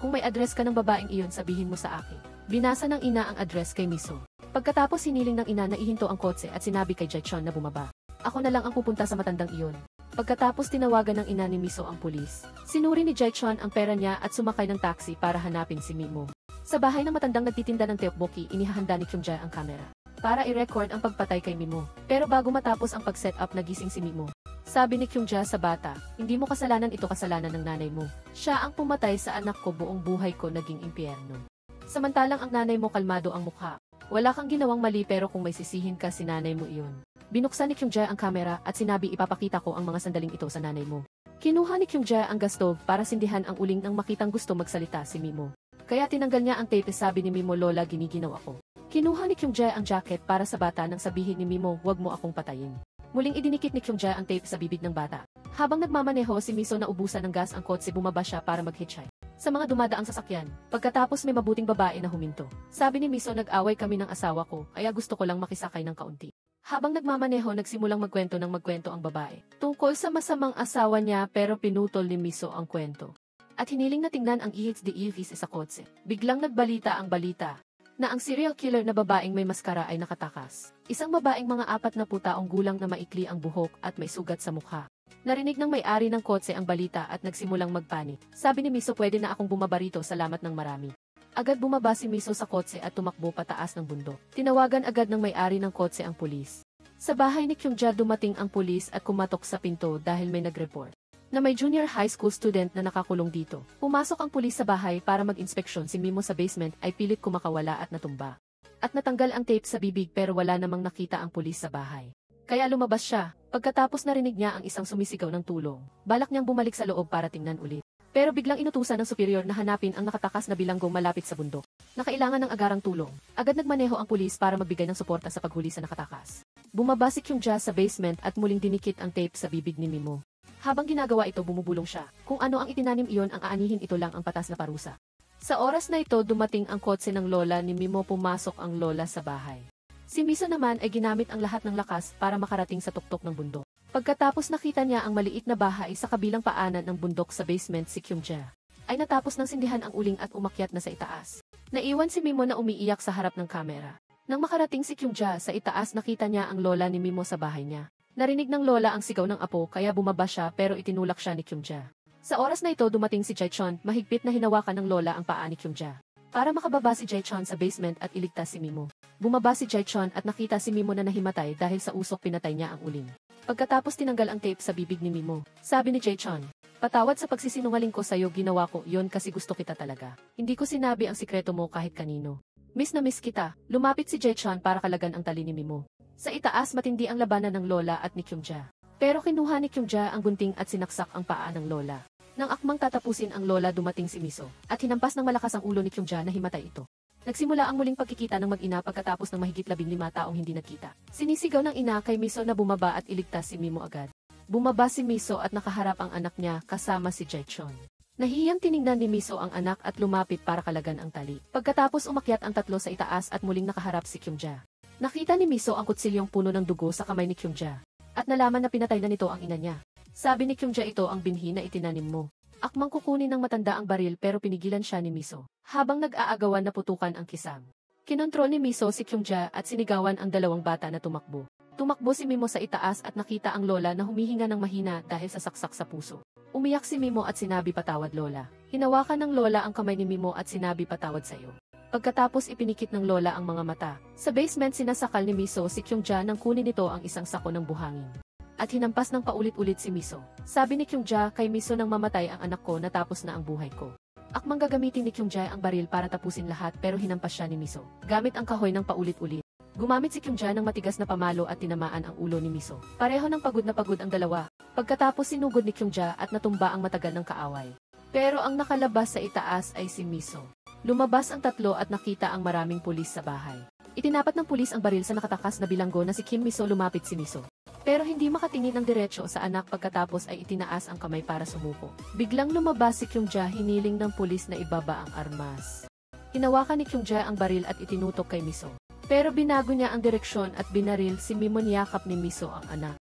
Kung may address ka ng babaeng iyon, sabihin mo sa akin. Binasa ng ina ang address kay Miso. Pagkatapos hiniling ng ina na ihinto ang kotse at sinabi kay Jaechon na bumaba. Ako na lang ang pupunta sa matandang iyon. Pagkatapos tinawagan ng ina ni Miso ang pulis. Sinuri ni Jaechon ang pera niya at sumakay ng taxi para hanapin si Mimo. Sa bahay ng matandang nagtitinda ng tteokbokki, inihahanda ni Kyungja ang kamera para i-record ang pagpatay kay Mimo. Pero bago matapos ang pag-set up, nagising si Mimo. Sabi ni Kyungja sa bata, hindi mo kasalanan ito, kasalanan ng nanay mo. Siya ang pumatay sa anak ko, buong buhay ko naging impyerno. Samantalang ang nanay mo kalmado ang mukha. Wala kang ginawang mali, pero kung may sisihin ka, si nanay mo iyon. Binuksan ni Kyungja ang kamera at sinabi, ipapakita ko ang mga sandaling ito sa nanay mo. Kinuha ni Kyungja ang gas stove para sindihan ang uling nang makitang gusto magsalita si Mimo. Kaya tinanggal niya ang tape. Sabi ni Mimo, Lola, giniginaw ako. Kinuha ni Kyungja ang jacket para sa bata nang sabihin ni Mimo, huwag mo akong patayin. Muling idinikit ni Kyungja ang tape sa bibig ng bata. Habang nagmamaneho si Miso na ubusan ng gas ang kotse, bumaba siya para mag-hitchhike sa mga dumadaang sasakyan. Pagkatapos may mabuting babae na huminto. Sabi ni Miso, nag-away kami ng asawa ko, kaya gusto ko lang makisakay ng kaunti. Habang nagmamaneho, nagsimulang magkwento ang babae tungkol sa masamang asawa niya, pero pinutol ni Miso ang kwento. At hiniling na tingnan ang EHD sa kotse. Biglang nagbalita ang balita na ang serial killer na babaeng may maskara ay nakatakas. Isang babaeng mga 40 taong gulang na maikli ang buhok at may sugat sa mukha. Narinig ng may-ari ng kotse ang balita at nagsimulang magpanik. Sabi ni Miso, pwede na akong bumaba rito, salamat ng marami. Agad bumaba si Miso sa kotse at tumakbo pataas ng bundok. Tinawagan agad ng may-ari ng kotse ang pulis. Sa bahay ni Kyungja dumating ang pulis at kumatok sa pinto dahil may nag-report na may junior high school student na nakakulong dito. Pumasok ang pulis sa bahay para mag-inspeksyon. Si Mimo sa basement ay pilit kumakawala at natumba. At natanggal ang tape sa bibig, pero wala namang nakita ang pulis sa bahay. Kaya lumabas siya. Pagkatapos narinig niya ang isang sumisigaw ng tulong. Balak niyang bumalik sa loob para tingnan ulit. Pero biglang inutusan ng superior na hanapin ang nakatakas na bilanggo malapit sa bundok na kailangan ng agarang tulong. Agad nagmaneho ang pulis para magbigay ng suporta sa paghuli sa nakatakas. Bumaba si Kyungja sa basement at muling dinikit ang tape sa bibig ni Mimo. Habang ginagawa ito, bumubulong siya. Kung ano ang itinanim iyon ang aanihin, ito lang ang patas na parusa. Sa oras na ito, dumating ang kotse ng lola ni Mimo. Pumasok ang lola sa bahay. Si Miso naman ay ginamit ang lahat ng lakas para makarating sa tuktok ng bundok. Pagkatapos nakita niya ang maliit na bahay sa kabilang paanan ng bundok sa basement, si Kyungja ay natapos ng sindihan ang uling at umakyat na sa itaas. Naiwan si Mimo na umiiyak sa harap ng kamera. Nang makarating si Kyungja sa itaas, nakita niya ang lola ni Mimo sa bahay niya. Narinig ng lola ang sigaw ng apo, kaya bumaba siya, pero itinulak siya ni Kyungja. Sa oras na ito, dumating si Jaechon. Mahigpit na hinawakan ng lola ang paa ni Kyungja para makababa si Jaechon sa basement at iligtas si Mimo. Bumaba si Jaechon at nakita si Mimo na nahimatay dahil sa usok pinatay niya ang uling. Pagkatapos tinanggal ang tape sa bibig ni Mimo. Sabi ni Jaechon, patawad sa pagsisinungaling ko sa'yo, ginawa ko yon kasi gusto kita talaga. Hindi ko sinabi ang sikreto mo kahit kanino. Miss na miss kita. Lumapit si Jaechon para kalagan ang tali ni Mimo. Sa itaas, matindi ang labanan ng lola at ni Kyungja. Pero kinuha ni Kyungja ang gunting at sinaksak ang paa ng lola. Nang akmang tatapusin ang lola, dumating si Miso at hinampas ng malakas ang ulo ni Kyungja na himatay ito. Nagsimula ang muling pagkikita ng mag-ina pagkatapos ng mahigit 15 taong hindi nagkita. Sinisigaw ng ina kay Miso na bumaba at iligtas si Mimo agad. Bumaba si Miso at nakaharap ang anak niya kasama si Jaechon. Nahihiyang tiningnan ni Miso ang anak at lumapit para kalagan ang tali. Pagkatapos umakyat ang tatlo sa itaas at muling nakaharap si Kyungja. Nakita ni Miso ang kutsilyong puno ng dugo sa kamay ni Kyungja at nalaman na pinatay na nito ang ina niya. Sabi ni Kyungja, ito ang binhi na itinanim mo. Akmang kukunin ng matanda ang baril, pero pinigilan siya ni Miso. Habang nag-aagawan, naputukan ang kisam. Kinontrol ni Miso si Kyungja at sinigawan ang dalawang bata na tumakbo. Tumakbo si Mimo sa itaas at nakita ang lola na humihinga ng mahina dahil sa saksak sa puso. Umiyak si Mimo at sinabi, patawad lola. Hinawakan ng lola ang kamay ni Mimo at sinabi, patawad sa'yo. Pagkatapos ipinikit ng lola ang mga mata. Sa basement, sinasakal ni Miso si Kyungja nang kunin nito ang isang sako ng buhangin. At hinampas ng paulit-ulit si Miso. Sabi ni Kyungja kay Miso, nang mamatay ang anak ko, natapos na ang buhay ko. Akmang gagamitin ni Kyungjae ang baril para tapusin lahat pero hinampas siya ni Miso. Gamit ang kahoy ng paulit-ulit. Gumamit si Kyungjae ng matigas na pamalo at tinamaan ang ulo ni Miso. Pareho ng pagod na pagod ang dalawa. Pagkatapos sinugod ni Kyungjae at natumba ang matagal ng kaaway. Pero ang nakalabas sa itaas ay si Miso. Lumabas ang tatlo at nakita ang maraming pulis sa bahay. Itinapat ng pulis ang baril sa nakatakas na bilanggo na si Kim Miso. Lumapit si Miso. Pero hindi makatingin ng diretso sa anak pagkatapos ay itinaas ang kamay para sumuko. Biglang lumabas si Kyungjae, hiniling ng pulis na ibaba ang armas. Hinawakan ni Kyungjae ang baril at itinutok kay Miso. Pero binago niya ang direksyon at binaril si Mimo. Niyakap ni Miso ang anak.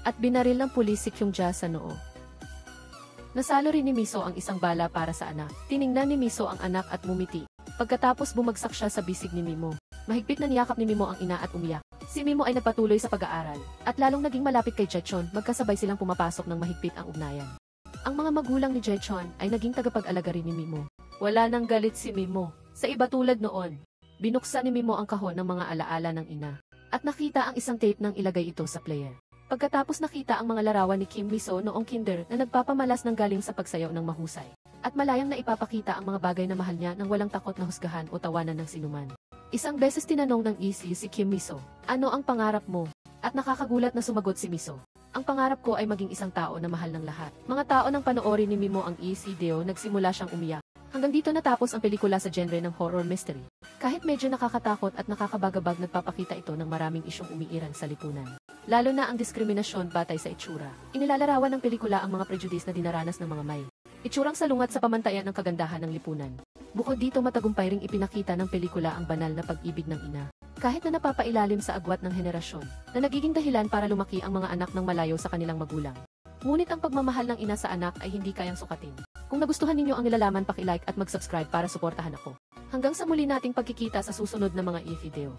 At binaril ng pulis si Kyungjae sa noo. Nasalo rin ni Miso ang isang bala para sa anak. Tiningnan ni Miso ang anak at mumiti. Pagkatapos bumagsak siya sa bisig ni Mimo. Mahigpit na niyakap ni Mimo ang ina at umiyak. Si Mimo ay nagpatuloy sa pag-aaral, at lalong naging malapit kay Jaechon. Magkasabay silang pumapasok ng mahigpit ang ugnayan. Ang mga magulang ni Jaechon ay naging tagapag-alaga rin ni Mimo. Wala nang galit si Mimo. Sa iba tulad noon, binuksan ni Mimo ang kahon ng mga alaala ng ina, at nakita ang isang tape nang ilagay ito sa player. Pagkatapos nakita ang mga larawan ni Kim Miso noong kinder na nagpapamalas ng galing sa pagsayaw ng mahusay, at malayang na ipapakita ang mga bagay na mahal niya nang walang takot na husgahan o tawanan ng sinuman. Isang beses tinanong ng EC si Kim Miso, "Ano ang pangarap mo?" At nakakagulat na sumagot si Miso, "Ang pangarap ko ay maging isang tao na mahal ng lahat." Mga tao nang panoorin ni Mimo ang EC Deo, nagsimula siyang umiyak. Hanggang dito natapos ang pelikula sa genre ng horror mystery. Kahit medyo nakakatakot at nakakabagabag, nagpapakita ito ng maraming isyong umiiral sa lipunan. Lalo na ang diskriminasyon batay sa itsura. Inilalarawan ng pelikula ang mga prejudice na dinaranas ng mga may itsurang salungat sa pamantayan ng kagandahan ng lipunan. Bukod dito, matagumpay ring ipinakita ng pelikula ang banal na pag-ibig ng ina. Kahit na napapailalim sa agwat ng henerasyon, na nagiging dahilan para lumaki ang mga anak ng malayo sa kanilang magulang. Ngunit ang pagmamahal ng ina sa anak ay hindi kayang sukatin. Kung nagustuhan ninyo ang nilalaman, paki-like at mag-subscribe para suportahan ako. Hanggang sa muli nating pagkikita sa susunod na mga e-video.